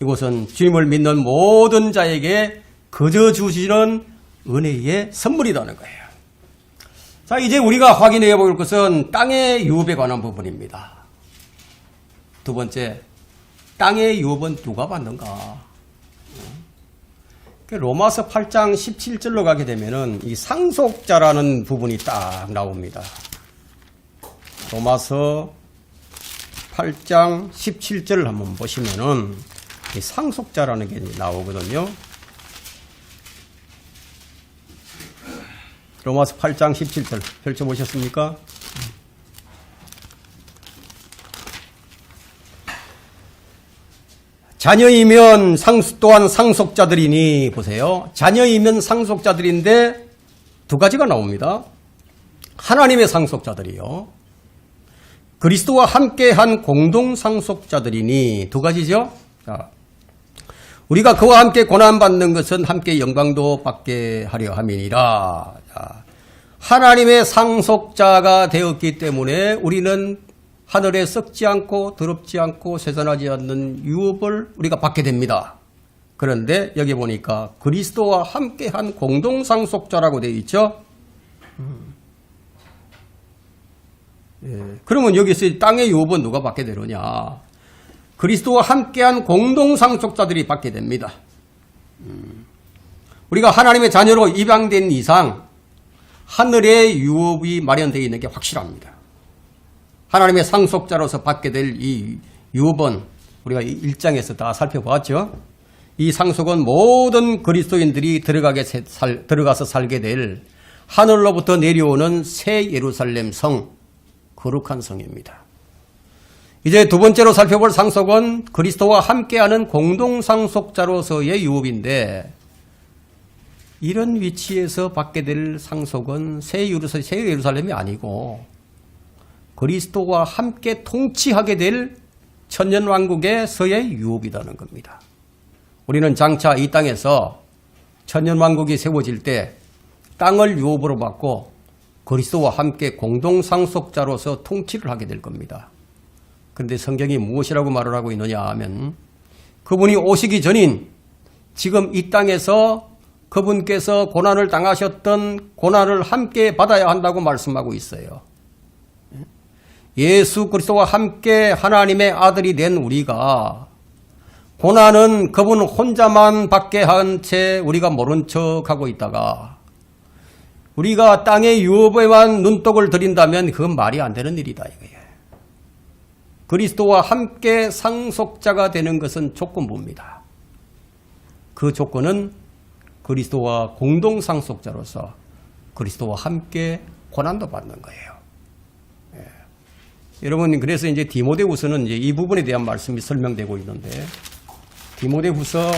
이곳은 주님을 믿는 모든 자에게 거저 주시는 은혜의 선물이라는 거예요. 자, 이제 우리가 확인해 볼 것은 땅의 유업에 관한 부분입니다. 두 번째, 땅의 유업은 누가 받는가? 로마서 8장 17절로 가게 되면은 이 상속자라는 부분이 딱 나옵니다. 로마서 8장 17절을 한번 보시면은 이 상속자라는 게 나오거든요. 로마서 8장 17절 펼쳐보셨습니까? 자녀이면 또한 상속자들이니, 보세요. 자녀이면 상속자들인데 두 가지가 나옵니다. 하나님의 상속자들이요. 그리스도와 함께한 공동 상속자들이니, 두 가지죠. 자, 우리가 그와 함께 고난받는 것은 함께 영광도 받게 하려 함이니라. 자, 하나님의 상속자가 되었기 때문에 우리는 하늘에 썩지 않고 더럽지 않고 쇠잔하지 않는 유업을 우리가 받게 됩니다. 그런데 여기 보니까 그리스도와 함께한 공동 상속자라고 되어 있죠. 그러면 여기서 땅의 유업은 누가 받게 되느냐? 그리스도와 함께한 공동 상속자들이 받게 됩니다. 우리가 하나님의 자녀로 입양된 이상 하늘의 유업이 마련되어 있는 게 확실합니다. 하나님의 상속자로서 받게 될 이 유업은 우리가 1장에서 다 살펴보았죠. 이 상속은 모든 그리스도인들이 들어가서 살게 될 하늘로부터 내려오는 새 예루살렘 성, 거룩한 성입니다. 이제 두 번째로 살펴볼 상속은 그리스도와 함께하는 공동상속자로서의 유업인데, 이런 위치에서 받게 될 상속은 새 예루살렘이 아니고 그리스도와 함께 통치하게 될 천년왕국에서의 유업이라는 겁니다. 우리는 장차 이 땅에서 천년왕국이 세워질 때 땅을 유업으로 받고 그리스도와 함께 공동상속자로서 통치를 하게 될 겁니다. 그런데 성경이 무엇이라고 말을 하고 있느냐 하면, 그분이 오시기 전인 지금 이 땅에서 그분께서 고난을 당하셨던 고난을 함께 받아야 한다고 말씀하고 있어요. 예수 그리스도와 함께 하나님의 아들이 된 우리가 고난은 그분 혼자만 받게 한 채 우리가 모른 척하고 있다가 우리가 땅의 유업에만 눈독을 들인다면 그건 말이 안 되는 일이다 이거예요. 그리스도와 함께 상속자가 되는 것은 조건부입니다. 그 조건은 그리스도와 공동상속자로서 그리스도와 함께 고난도 받는 거예요. 예. 여러분, 그래서 이제 디모데후서는 이제 이 부분에 대한 말씀이 설명되고 있는데, 디모데후서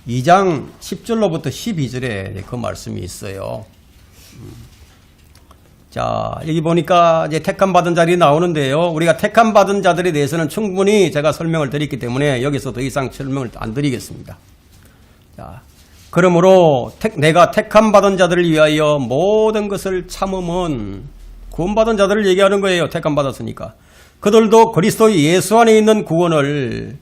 2장 10절로부터 12절에 그 말씀이 있어요. 자, 여기 보니까 이제 택함 받은 자들이 나오는데요. 우리가 택함 받은 자들에 대해서는 충분히 제가 설명을 드렸기 때문에 여기서 더 이상 설명을 안 드리겠습니다. 자, 그러므로 내가 택함 받은 자들을 위하여 모든 것을 참음은, 구원받은 자들을 얘기하는 거예요. 택함 받았으니까. 그들도 그리스도 예수 안에 있는 구원을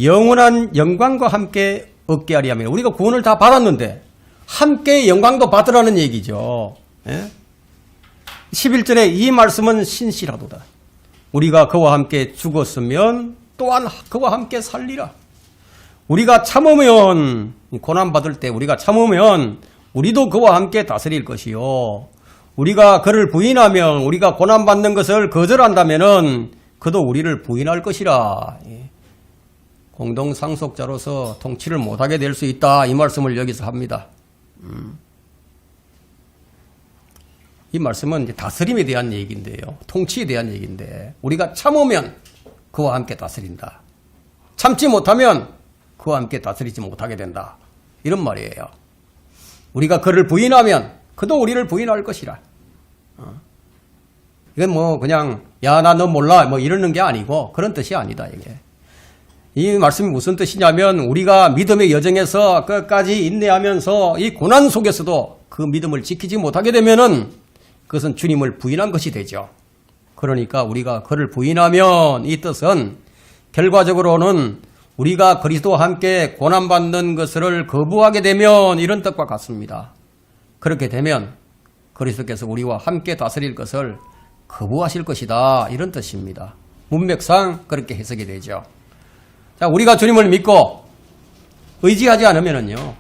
영원한 영광과 함께 얻게 하리 하며, 우리가 구원을 다 받았는데 함께 영광도 받으라는 얘기죠. 예? 11절에 이 말씀은 신실하도다. 우리가 그와 함께 죽었으면 또한 그와 함께 살리라. 우리가 참으면, 고난받을 때 우리가 참으면 우리도 그와 함께 다스릴 것이요, 우리가 그를 부인하면, 우리가 고난받는 것을 거절한다면 그도 우리를 부인할 것이라. 공동상속자로서 통치를 못하게 될 수 있다, 이 말씀을 여기서 합니다. 이 말씀은 이제 다스림에 대한 얘기인데요, 통치에 대한 얘기인데, 우리가 참으면 그와 함께 다스린다, 참지 못하면 그와 함께 다스리지 못하게 된다, 이런 말이에요. 우리가 그를 부인하면 그도 우리를 부인할 것이라. 이건 뭐 그냥 야 나 너 몰라 뭐 이러는 게 아니고 그런 뜻이 아니다. 이게 이 말씀이 무슨 뜻이냐면, 우리가 믿음의 여정에서 끝까지 인내하면서 이 고난 속에서도 그 믿음을 지키지 못하게 되면은 그것은 주님을 부인한 것이 되죠. 그러니까 우리가 그를 부인하면, 이 뜻은 결과적으로는 우리가 그리스도와 함께 고난받는 것을 거부하게 되면, 이런 뜻과 같습니다. 그렇게 되면 그리스도께서 우리와 함께 다스릴 것을 거부하실 것이다, 이런 뜻입니다. 문맥상 그렇게 해석이 되죠. 자, 우리가 주님을 믿고 의지하지 않으면은요,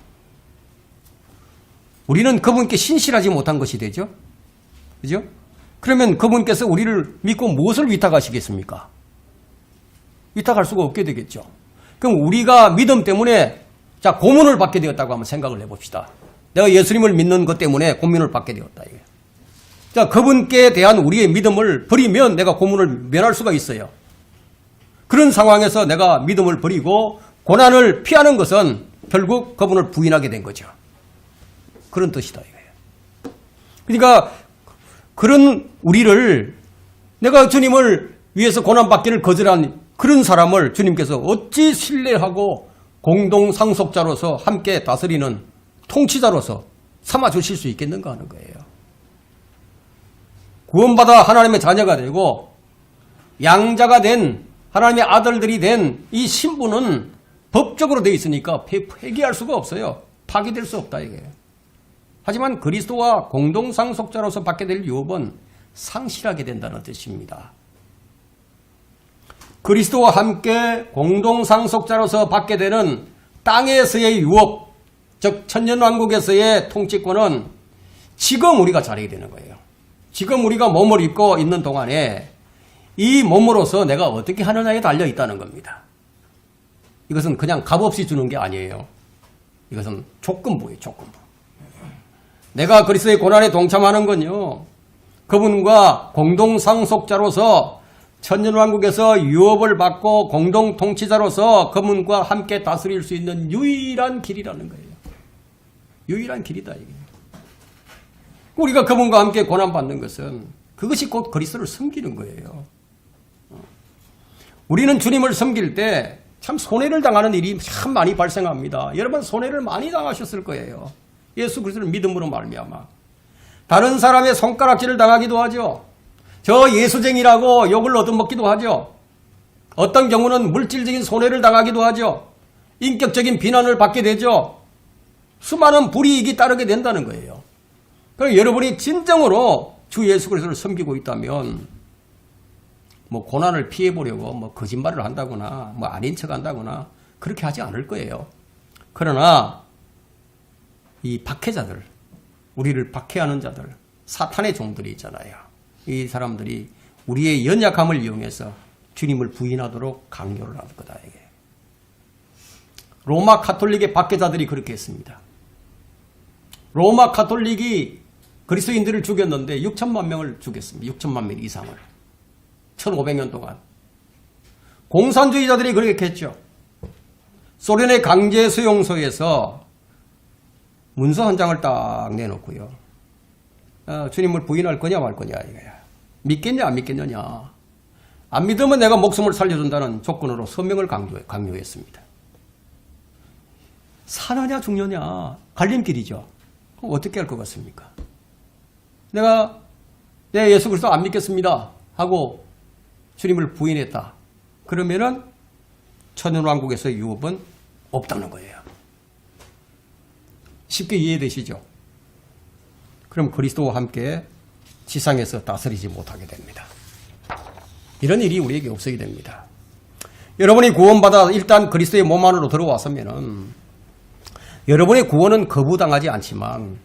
우리는 그분께 신실하지 못한 것이 되죠. 그죠? 그러면 그분께서 우리를 믿고 무엇을 위탁하시겠습니까? 위탁할 수가 없게 되겠죠. 그럼 우리가 믿음 때문에 자, 고문을 받게 되었다고 한번 생각을 해봅시다. 내가 예수님을 믿는 것 때문에 고문을 받게 되었다. 이게. 자, 그분께 대한 우리의 믿음을 버리면 내가 고문을 면할 수가 있어요. 그런 상황에서 내가 믿음을 버리고 고난을 피하는 것은 결국 그분을 부인하게 된 거죠. 그런 뜻이다 이거예요. 그러니까 그런 우리를, 내가 주님을 위해서 고난받기를 거절한 그런 사람을 주님께서 어찌 신뢰하고 공동상속자로서 함께 다스리는 통치자로서 삼아주실 수 있겠는가 하는 거예요. 구원받아 하나님의 자녀가 되고 양자가 된 하나님의 아들들이 된 이 신분은 법적으로 되어 있으니까 폐기할 수가 없어요. 파기될 수 없다 이게. 하지만 그리스도와 공동상속자로서 받게 될 유업은 상실하게 된다는 뜻입니다. 그리스도와 함께 공동상속자로서 받게 되는 땅에서의 유업, 즉 천년왕국에서의 통치권은 지금 우리가 자리게 되는 거예요. 지금 우리가 몸을 입고 있는 동안에 이 몸으로서 내가 어떻게 하느냐에 달려 있다는 겁니다. 이것은 그냥 값없이 주는 게 아니에요. 이것은 조건부예요. 조건부. 내가 그리스도의 고난에 동참하는 건요, 그분과 공동상속자로서 천년왕국에서 유업을 받고 공동통치자로서 그분과 함께 다스릴 수 있는 유일한 길이라는 거예요. 유일한 길이다 이게. 우리가 그분과 함께 고난받는 것은 그것이 곧 그리스도를 섬기는 거예요. 우리는 주님을 섬길 때 참 손해를 당하는 일이 참 많이 발생합니다. 여러분 손해를 많이 당하셨을 거예요. 예수 그리스도를 믿음으로 말미암아. 다른 사람의 손가락질을 당하기도 하죠. 저 예수쟁이라고 욕을 얻어먹기도 하죠. 어떤 경우는 물질적인 손해를 당하기도 하죠. 인격적인 비난을 받게 되죠. 수많은 불이익이 따르게 된다는 거예요. 그러니까 여러분이 진정으로 주 예수 그리스도를 섬기고 있다면 뭐 고난을 피해보려고 뭐 거짓말을 한다거나 뭐 아닌 척 한다거나 그렇게 하지 않을 거예요. 그러나 이 박해자들, 우리를 박해하는 자들, 사탄의 종들이 있잖아요. 이 사람들이 우리의 연약함을 이용해서 주님을 부인하도록 강요를 할 거다. 이게. 로마 가톨릭의 박해자들이 그렇게 했습니다. 로마 가톨릭이 그리스도인들을 죽였는데 6천만 명을 죽였습니다. 6천만 명 이상을. 1500년 동안. 공산주의자들이 그렇게 했죠. 소련의 강제 수용소에서 문서 한 장을 딱 내놓고요. 주님을 부인할 거냐 말 거냐 이거야. 믿겠냐 안 믿겠느냐. 안 믿으면 내가 목숨을 살려준다는 조건으로 서명을 강요했습니다. 사느냐 죽느냐 갈림길이죠. 그럼 어떻게 할 것 같습니까? 내가 예수 그리스도 안 믿겠습니다 하고 주님을 부인했다. 그러면은 천년왕국에서 유업은 없다는 거예요. 쉽게 이해되시죠? 그럼 그리스도와 함께 지상에서 다스리지 못하게 됩니다. 이런 일이 우리에게 없어야 됩니다. 여러분이 구원받아 일단 그리스도의 몸 안으로 들어왔으면은 여러분의 구원은 거부당하지 않지만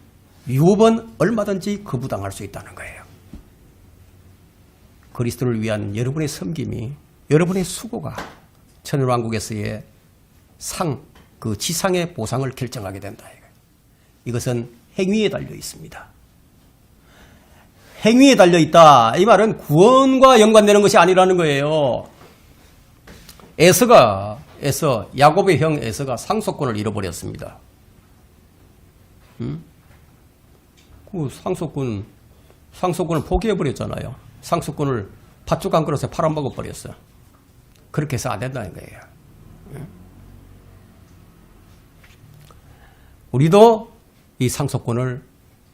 유업은 얼마든지 거부당할 수 있다는 거예요. 그리스도를 위한 여러분의 섬김이, 여러분의 수고가 천년왕국에서의 그 지상의 보상을 결정하게 된다. 이것은 행위에 달려 있습니다. 행위에 달려 있다. 이 말은 구원과 연관되는 것이 아니라는 거예요. 야곱의 형 에서가 상속권을 잃어버렸습니다. 그 상속권을 포기해버렸잖아요. 상속권을 팥죽 한 그릇에 팔아먹어버렸어요. 그렇게 해서 안 된다는 거예요. 우리도 이 상속권을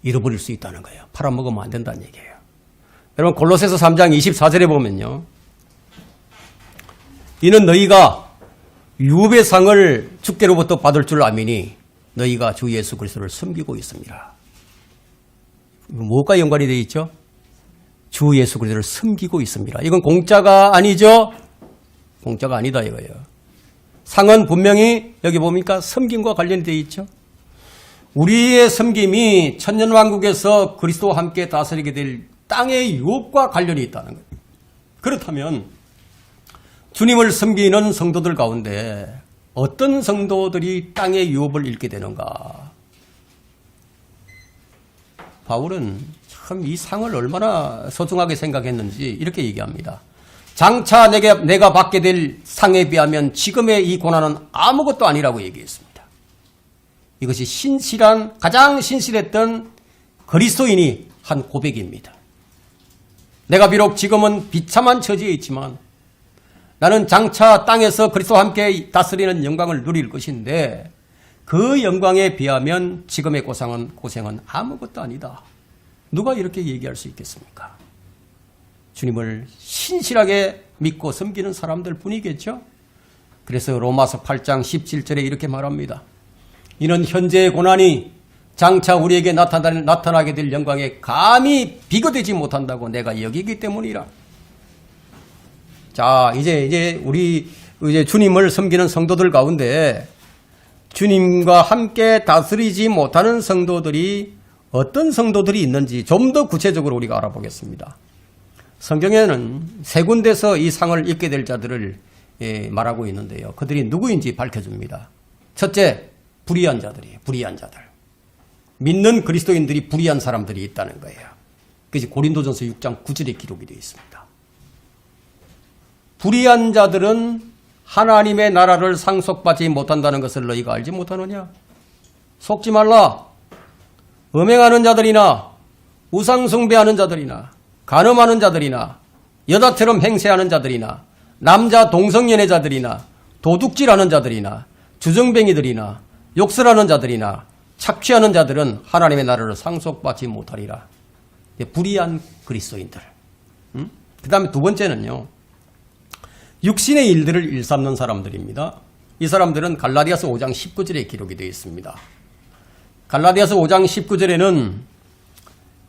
잃어버릴 수 있다는 거예요. 팔아먹으면 안 된다는 얘기예요. 여러분 골로새서 3장 24절에 보면요. 이는 너희가 유업의 상을 주께로부터 받을 줄 아미니 너희가 주 예수 그리스도를 섬기고 있습니다. 무엇과 연관이 되어 있죠? 주 예수 그리스도를 섬기고 있습니다. 이건 공짜가 아니죠? 공짜가 아니다 이거예요. 상은 분명히 여기 보니까 섬김과 관련이 되어 있죠. 우리의 섬김이 천년왕국에서 그리스도와 함께 다스리게 될 땅의 유업과 관련이 있다는 거예요. 그렇다면 주님을 섬기는 성도들 가운데 어떤 성도들이 땅의 유업을 잃게 되는가? 바울은 참 이 상을 얼마나 소중하게 생각했는지 이렇게 얘기합니다. 장차 내가 받게 될 상에 비하면 지금의 이 고난은 아무것도 아니라고 얘기했습니다. 이것이 가장 신실했던 그리스도인이 한 고백입니다. 내가 비록 지금은 비참한 처지에 있지만 나는 장차 땅에서 그리스도와 함께 다스리는 영광을 누릴 것인데 그 영광에 비하면 지금의 고생은 아무것도 아니다. 누가 이렇게 얘기할 수 있겠습니까? 주님을 신실하게 믿고 섬기는 사람들 뿐이겠죠? 그래서 로마서 8장 17절에 이렇게 말합니다. 이는 현재의 고난이 장차 우리에게 나타나게 될 영광에 감히 비교되지 못한다고 내가 여기기 때문이라. 자, 이제 우리 주님을 섬기는 성도들 가운데 주님과 함께 다스리지 못하는 성도들이 어떤 성도들이 있는지 좀 더 구체적으로 우리가 알아보겠습니다. 성경에는 세 군데서 이 상을 입게 될 자들을 말하고 있는데요. 그들이 누구인지 밝혀줍니다. 첫째, 불의한 자들이에요. 불의한 자들. 믿는 그리스도인들이 불의한 사람들이 있다는 거예요. 그것이 고린도전서 6장 9절에 기록이 되어 있습니다. 불의한 자들은 하나님의 나라를 상속받지 못한다는 것을 너희가 알지 못하느냐? 속지 말라. 음행하는 자들이나 우상숭배하는 자들이나 간음하는 자들이나 여자처럼 행세하는 자들이나 남자 동성연애자들이나 도둑질하는 자들이나 주정뱅이들이나 욕설하는 자들이나 착취하는 자들은 하나님의 나라를 상속받지 못하리라. 불의한 그리스도인들. 그 다음에 두 번째는요. 육신의 일들을 일삼는 사람들입니다. 이 사람들은 갈라디아서 5장 19절에 기록이 되어 있습니다. 갈라디아서 5장 19절에는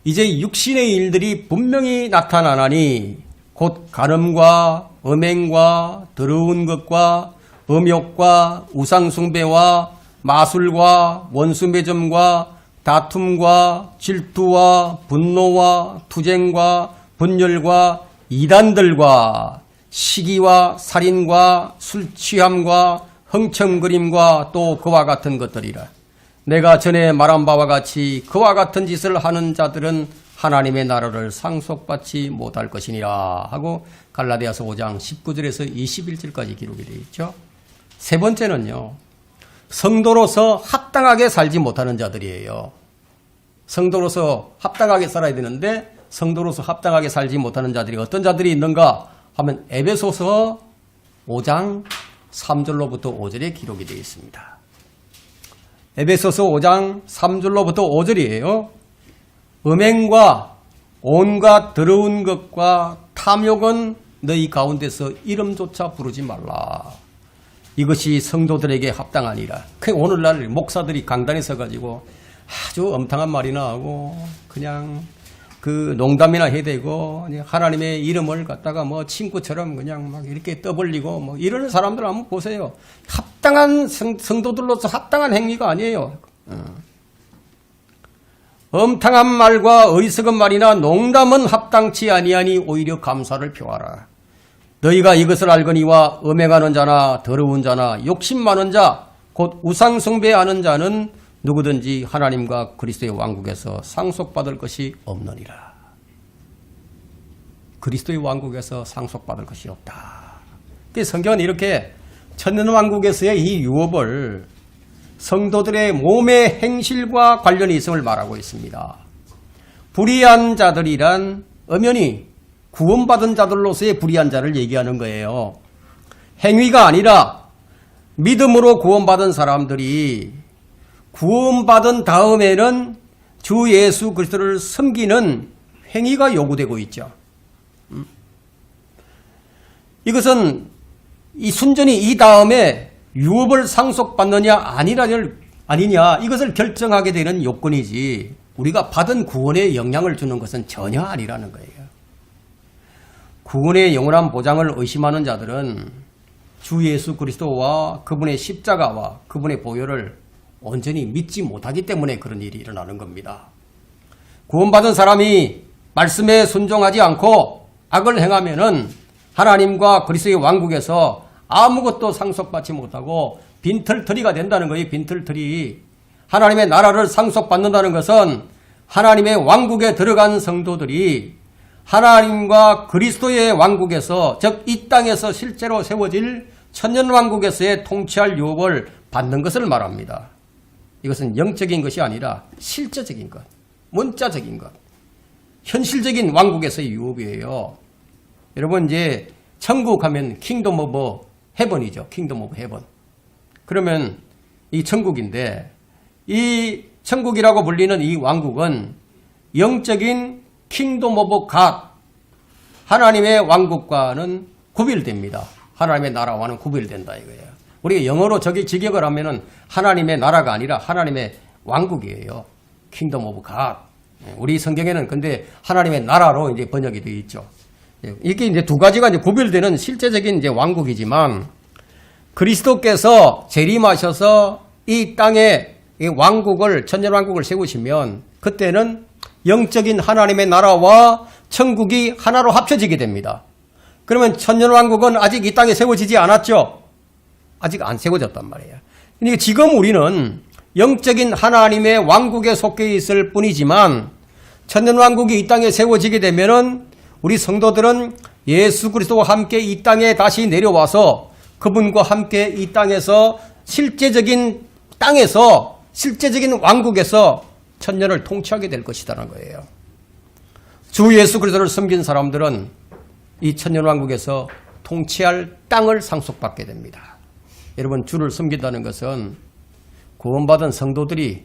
이제 육신의 일들이 분명히 나타나나니 곧 간음과 음행과 더러운 것과 음욕과 우상숭배와 마술과 원수매점과 다툼과 질투와 분노와 투쟁과 분열과 이단들과 시기와 살인과 술취함과 흥청거림과 또 그와 같은 것들이라. 내가 전에 말한 바와 같이 그와 같은 짓을 하는 자들은 하나님의 나라를 상속받지 못할 것이니라 하고 갈라디아서 5장 19절에서 21절까지 기록이 되어 있죠. 세 번째는요. 성도로서 합당하게 살지 못하는 자들이에요. 성도로서 합당하게 살아야 되는데 성도로서 합당하게 살지 못하는 자들이 어떤 자들이 있는가 하면 에베소서 5장 3절로부터 5절에 기록이 되어 있습니다. 에베소서 5장 3절로부터 5절이에요. 음행과 온갖 더러운 것과 탐욕은 너희 가운데서 이름조차 부르지 말라. 이것이 성도들에게 합당하니라. 오늘날 목사들이 강단에 서가지고 아주 엄탕한 말이나 하고 그냥 그 농담이나 해대고 하나님의 이름을 갖다가 뭐 친구처럼 그냥 막 이렇게 떠벌리고 뭐 이런 사람들 한번 보세요. 합당한 성도들로서 합당한 행위가 아니에요. 엄탕한 말과 어리석은 말이나 농담은 합당치 아니하니 오히려 감사를 표하라. 너희가 이것을 알거니와 음행하는 자나 더러운 자나 욕심 많은 자 곧 우상 숭배하는 자는 누구든지 하나님과 그리스도의 왕국에서 상속받을 것이 없느니라. 그리스도의 왕국에서 상속받을 것이 없다. 성경은 이렇게 천년왕국에서의 이 유업을 성도들의 몸의 행실과 관련이 있음을 말하고 있습니다. 불의한 자들이란 엄연히 구원받은 자들로서의 불의한 자를 얘기하는 거예요. 행위가 아니라 믿음으로 구원받은 사람들이 구원받은 다음에는 주 예수 그리스도를 섬기는 행위가 요구되고 있죠. 이것은 이 순전히 이 다음에 유업을 상속받느냐 아니냐 이것을 결정하게 되는 요건이지 우리가 받은 구원에 영향을 주는 것은 전혀 아니라는 거예요. 구원의 영원한 보장을 의심하는 자들은 주 예수 그리스도와 그분의 십자가와 그분의 보혈을 온전히 믿지 못하기 때문에 그런 일이 일어나는 겁니다. 구원받은 사람이 말씀에 순종하지 않고 악을 행하면은 하나님과 그리스도의 왕국에서 아무것도 상속받지 못하고 빈털터리가 된다는 거예요. 빈털터리. 하나님의 나라를 상속받는다는 것은 하나님의 왕국에 들어간 성도들이 하나님과 그리스도의 왕국에서 즉 이 땅에서 실제로 세워질 천년왕국에서의 통치할 유업을 받는 것을 말합니다. 이것은 영적인 것이 아니라 실제적인 것, 문자적인 것, 현실적인 왕국에서의 유업이에요. 여러분 이제 천국 하면 킹덤 오브 헤븐이죠. 킹덤 오브 헤븐. 그러면 이 천국인데 이 천국이라고 불리는 이 왕국은 영적인 킹덤 오브 갓, 하나님의 왕국과는 구별됩니다. 하나님의 나라와는 구별된다 이거예요. 우리가 영어로 직역을 하면은 하나님의 나라가 아니라 하나님의 왕국이에요. 킹덤 오브 갓. 우리 성경에는 근데 하나님의 나라로 이제 번역이 되어 있죠. 이게 이제 두 가지가 이제 구별되는 실제적인 이제 왕국이지만 그리스도께서 재림하셔서 이 땅에 이 왕국을, 천년왕국을 세우시면 그때는 영적인 하나님의 나라와 천국이 하나로 합쳐지게 됩니다. 그러면 천년왕국은 아직 이 땅에 세워지지 않았죠? 아직 안 세워졌단 말이에요. 그러니까 지금 우리는 영적인 하나님의 왕국에 속해 있을 뿐이지만 천년왕국이 이 땅에 세워지게 되면은 우리 성도들은 예수 그리스도와 함께 이 땅에 다시 내려와서 그분과 함께 이 땅에서 실제적인 왕국에서 천년을 통치하게 될 것이라는 거예요. 주 예수 그리스도를 섬긴 사람들은 이 천년왕국에서 통치할 땅을 상속받게 됩니다. 여러분, 주를 섬긴다는 것은 구원받은 성도들이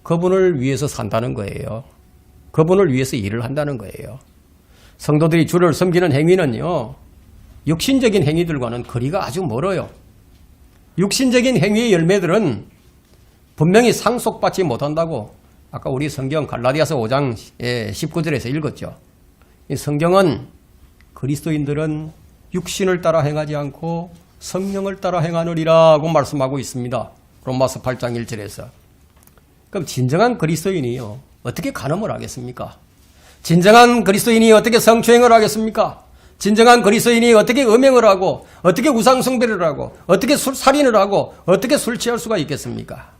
그분을 위해서 산다는 거예요. 그분을 위해서 일을 한다는 거예요. 성도들이 주를 섬기는 행위는요, 육신적인 행위들과는 거리가 아주 멀어요. 육신적인 행위의 열매들은 분명히 상속받지 못한다고 아까 우리 성경 갈라디아서 5장 19절에서 읽었죠. 이 성경은 그리스도인들은 육신을 따라 행하지 않고 성령을 따라 행하느리라고 말씀하고 있습니다. 로마서 8장 1절에서. 그럼 진정한 그리스도인이요, 어떻게 간음을 하겠습니까? 진정한 그리스도인이 어떻게 성추행을 하겠습니까? 진정한 그리스도인이 어떻게 음행을 하고, 어떻게 우상숭배를 하고, 어떻게 살인을 하고, 어떻게 술 취할 수가 있겠습니까?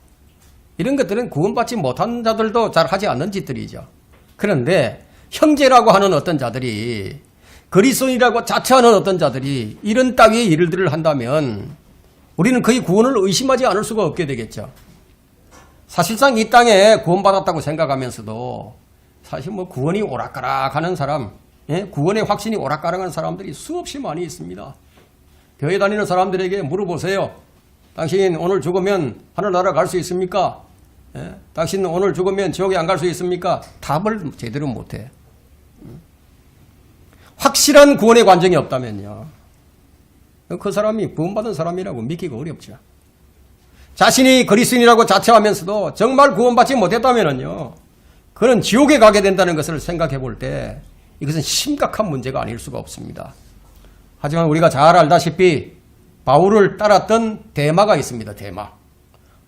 이런 것들은 구원받지 못한 자들도 잘 하지 않는 짓들이죠. 그런데 형제라고 하는 어떤 자들이, 그리스도인이라고 자처하는 어떤 자들이 이런 따위의 일들을 한다면 우리는 그의 구원을 의심하지 않을 수가 없게 되겠죠. 사실상 이 땅에 구원받았다고 생각하면서도 사실 뭐 구원이 오락가락하는 사람, 구원의 확신이 오락가락한 사람들이 수없이 많이 있습니다. 교회 다니는 사람들에게 물어보세요. 당신 오늘 죽으면 하늘나라 갈 수 있습니까? 당신 오늘 죽으면 지옥에 안 갈 수 있습니까? 답을 제대로 못해. 확실한 구원의 관정이 없다면요, 그 사람이 구원받은 사람이라고 믿기가 어렵죠. 자신이 그리스도인이라고 자처하면서도 정말 구원받지 못했다면요, 그는 지옥에 가게 된다는 것을 생각해 볼 때 이것은 심각한 문제가 아닐 수가 없습니다. 하지만 우리가 잘 알다시피 바울을 따랐던 데마가 있습니다.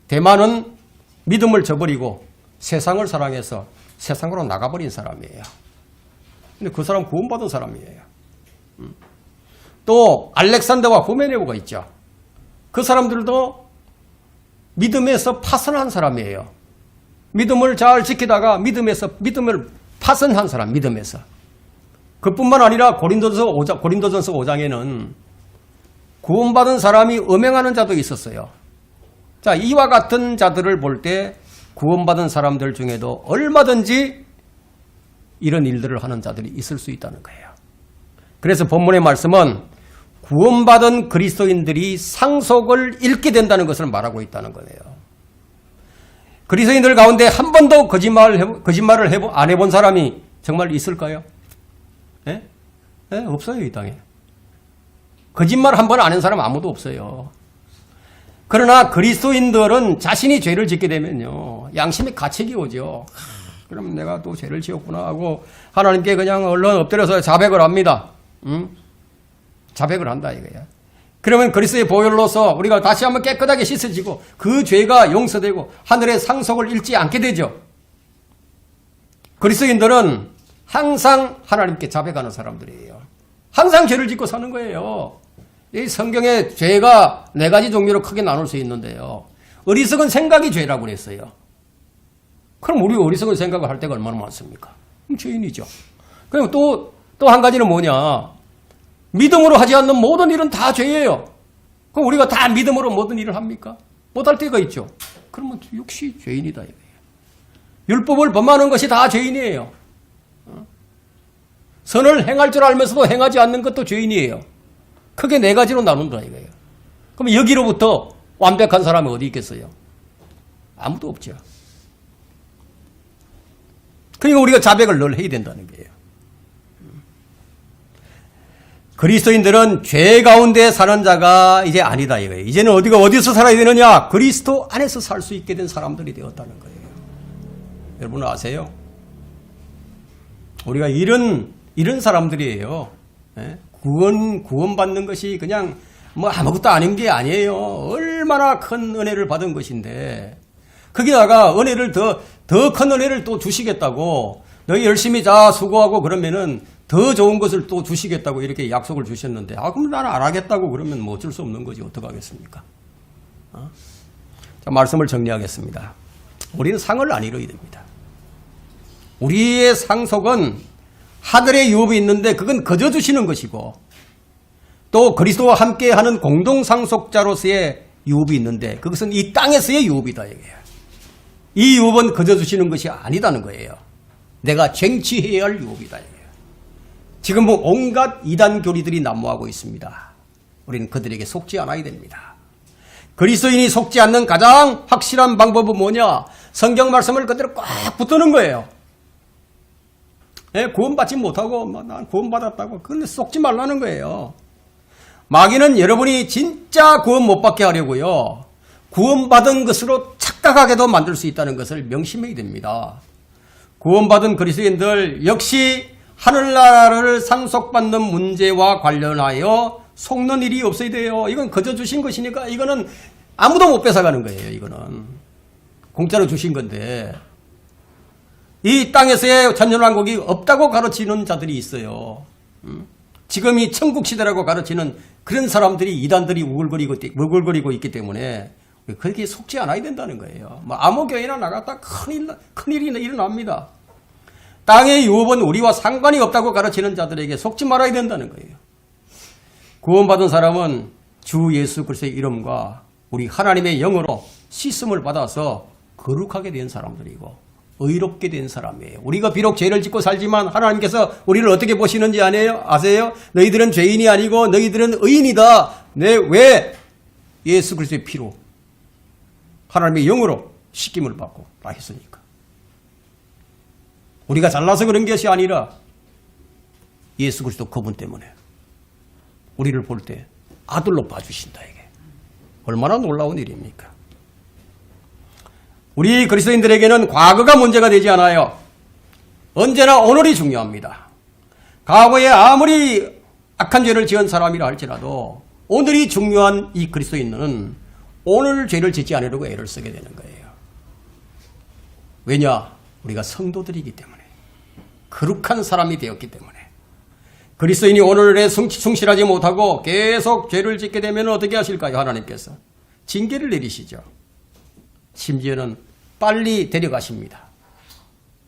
데마는 믿음을 저버리고 세상을 사랑해서 세상으로 나가버린 사람이에요. 근데 그 사람 구원받은 사람이에요. 또 알렉산더와 후메네오가 있죠. 그 사람들도 믿음에서 파선한 사람이에요. 믿음을 잘 지키다가 믿음을 파선한 사람, 믿음에서. 그뿐만 아니라 고린도전서 5장에는 구원받은 사람이 음행하는 자도 있었어요. 자, 이와 같은 자들을 볼 때 구원받은 사람들 중에도 얼마든지 이런 일들을 하는 자들이 있을 수 있다는 거예요. 그래서 본문의 말씀은 구원받은 그리스도인들이 상속을 잃게 된다는 것을 말하고 있다는 거예요. 그리스도인들 가운데 한 번도 거짓말을 안 해본 사람이 정말 있을까요? 없어요, 이 땅에. 거짓말 한 번 안 한 사람 아무도 없어요. 그러나 그리스도인들은 자신이 죄를 짓게 되면요, 양심의 가책이 오죠. 그럼 내가 또 죄를 지었구나 하고 하나님께 그냥 얼른 엎드려서 자백을 합니다. 자백을 한다 이거야. 그러면 그리스도의 보혈로서 우리가 다시 한번 깨끗하게 씻어지고 그 죄가 용서되고 하늘의 상속을 잃지 않게 되죠. 그리스도인들은 항상 하나님께 자백하는 사람들이에요. 항상 죄를 짓고 사는 거예요. 이 성경에 죄가 4가지 종류로 크게 나눌 수 있는데요, 어리석은 생각이 죄라고 그랬어요. 그럼 우리 어리석은 생각을 할 때가 얼마나 많습니까? 죄인이죠. 그리고 또 한 가지는 뭐냐? 믿음으로 하지 않는 모든 일은 다 죄예요. 그럼 우리가 다 믿음으로 모든 일을 합니까? 못할 때가 있죠. 그러면 역시 죄인이다 이거예요. 율법을 범하는 것이 다 죄인이에요. 선을 행할 줄 알면서도 행하지 않는 것도 죄인이에요. 크게 4가지로 나눈다 이거예요. 그럼 여기로부터 완벽한 사람이 어디 있겠어요? 아무도 없죠. 그러니까 우리가 자백을 늘 해야 된다는 거예요. 그리스도인들은 죄 가운데 사는 자가 이제 아니다 이거예요. 이제는 어디서 살아야 되느냐? 그리스도 안에서 살 수 있게 된 사람들이 되었다는 거예요. 여러분 아세요? 우리가 이런 사람들이에요. 구원받는 것이 그냥 뭐 아무것도 아닌 게 아니에요. 얼마나 큰 은혜를 받은 것인데 거기다가 은혜를 더 큰 은혜를 또 주시겠다고 너희 열심히 자 수고하고 그러면은 더 좋은 것을 또 주시겠다고 이렇게 약속을 주셨는데 그럼 나는 안 하겠다고 그러면 뭐 어쩔 수 없는 거지 어떡하겠습니까? 자, 말씀을 정리하겠습니다. 우리는 상을 안 이뤄야 됩니다. 우리의 상속은 하늘의 유업이 있는데 그건 거저 주시는 것이고 또 그리스도와 함께하는 공동상속자로서의 유업이 있는데 그것은 이 땅에서의 유업이다 이게요. 이 유업은 거저 주시는 것이 아니다는 거예요. 내가 쟁취해야 할 유업이다 이게요. 지금 뭐 온갖 이단 교리들이 난무하고 있습니다. 우리는 그들에게 속지 않아야 됩니다. 그리스도인이 속지 않는 가장 확실한 방법은 뭐냐? 성경 말씀을 그대로 꽉 붙드는 거예요. 구원받지 못하고 난 구원받았다고 그런데 속지 말라는 거예요. 마귀는 여러분이 진짜 구원 못 받게 하려고요. 구원받은 것으로 착각하게도 만들 수 있다는 것을 명심해야 됩니다. 구원받은 그리스도인들 역시 하늘나라를 상속받는 문제와 관련하여 속는 일이 없어야 돼요. 이건 거저 주신 것이니까 이거는 아무도 못 뺏어가는 거예요. 이거는 공짜로 주신 건데 이 땅에서의 천년왕국이 없다고 가르치는 자들이 있어요. 지금 이 천국시대라고 가르치는 그런 사람들이 이단들이 우글거리고 있기 때문에 그렇게 속지 않아야 된다는 거예요. 뭐 아무 교회나 나갔다 큰일이 일어납니다. 땅의 유업은 우리와 상관이 없다고 가르치는 자들에게 속지 말아야 된다는 거예요. 구원받은 사람은 주 예수 그리스도의 이름과 우리 하나님의 영으로 씻음을 받아서 거룩하게 된 사람들이고 의롭게 된 사람이에요. 우리가 비록 죄를 짓고 살지만 하나님께서 우리를 어떻게 보시는지 아세요? 너희들은 죄인이 아니고 너희들은 의인이다. 왜? 예수 그리스도의 피로 하나님의 영으로 씻김을 받고 다 했으니까. 우리가 잘나서 그런 것이 아니라 예수 그리스도 그분 때문에 우리를 볼 때 아들로 봐주신다. 이게 얼마나 놀라운 일입니까? 우리 그리스도인들에게는 과거가 문제가 되지 않아요. 언제나 오늘이 중요합니다. 과거에 아무리 악한 죄를 지은 사람이라 할지라도 오늘이 중요한 이 그리스도인은 오늘 죄를 짓지 않으려고 애를 쓰게 되는 거예요. 왜냐? 우리가 성도들이기 때문에 거룩한 사람이 되었기 때문에 그리스도인이 오늘에 충실하지 못하고 계속 죄를 짓게 되면 어떻게 하실까요? 하나님께서 징계를 내리시죠. 심지어는 빨리 데려가십니다.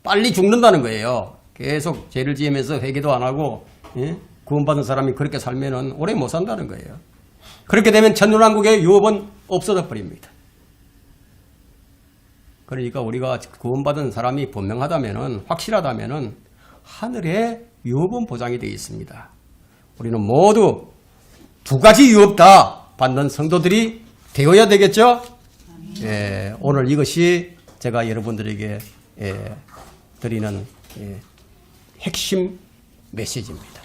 빨리 죽는다는 거예요. 계속 죄를 지으면서 회개도 안 하고 구원받은 사람이 그렇게 살면은 오래 못 산다는 거예요. 그렇게 되면 천년왕국의 유업은 없어져 버립니다. 그러니까 우리가 구원받은 사람이 분명하다면은 확실하다면은 하늘의 유업은 보장이 되어 있습니다. 우리는 모두 두 가지 유업 다 받는 성도들이 되어야 되겠죠? 오늘 이것이 제가 여러분들에게 드리는 핵심 메시지입니다.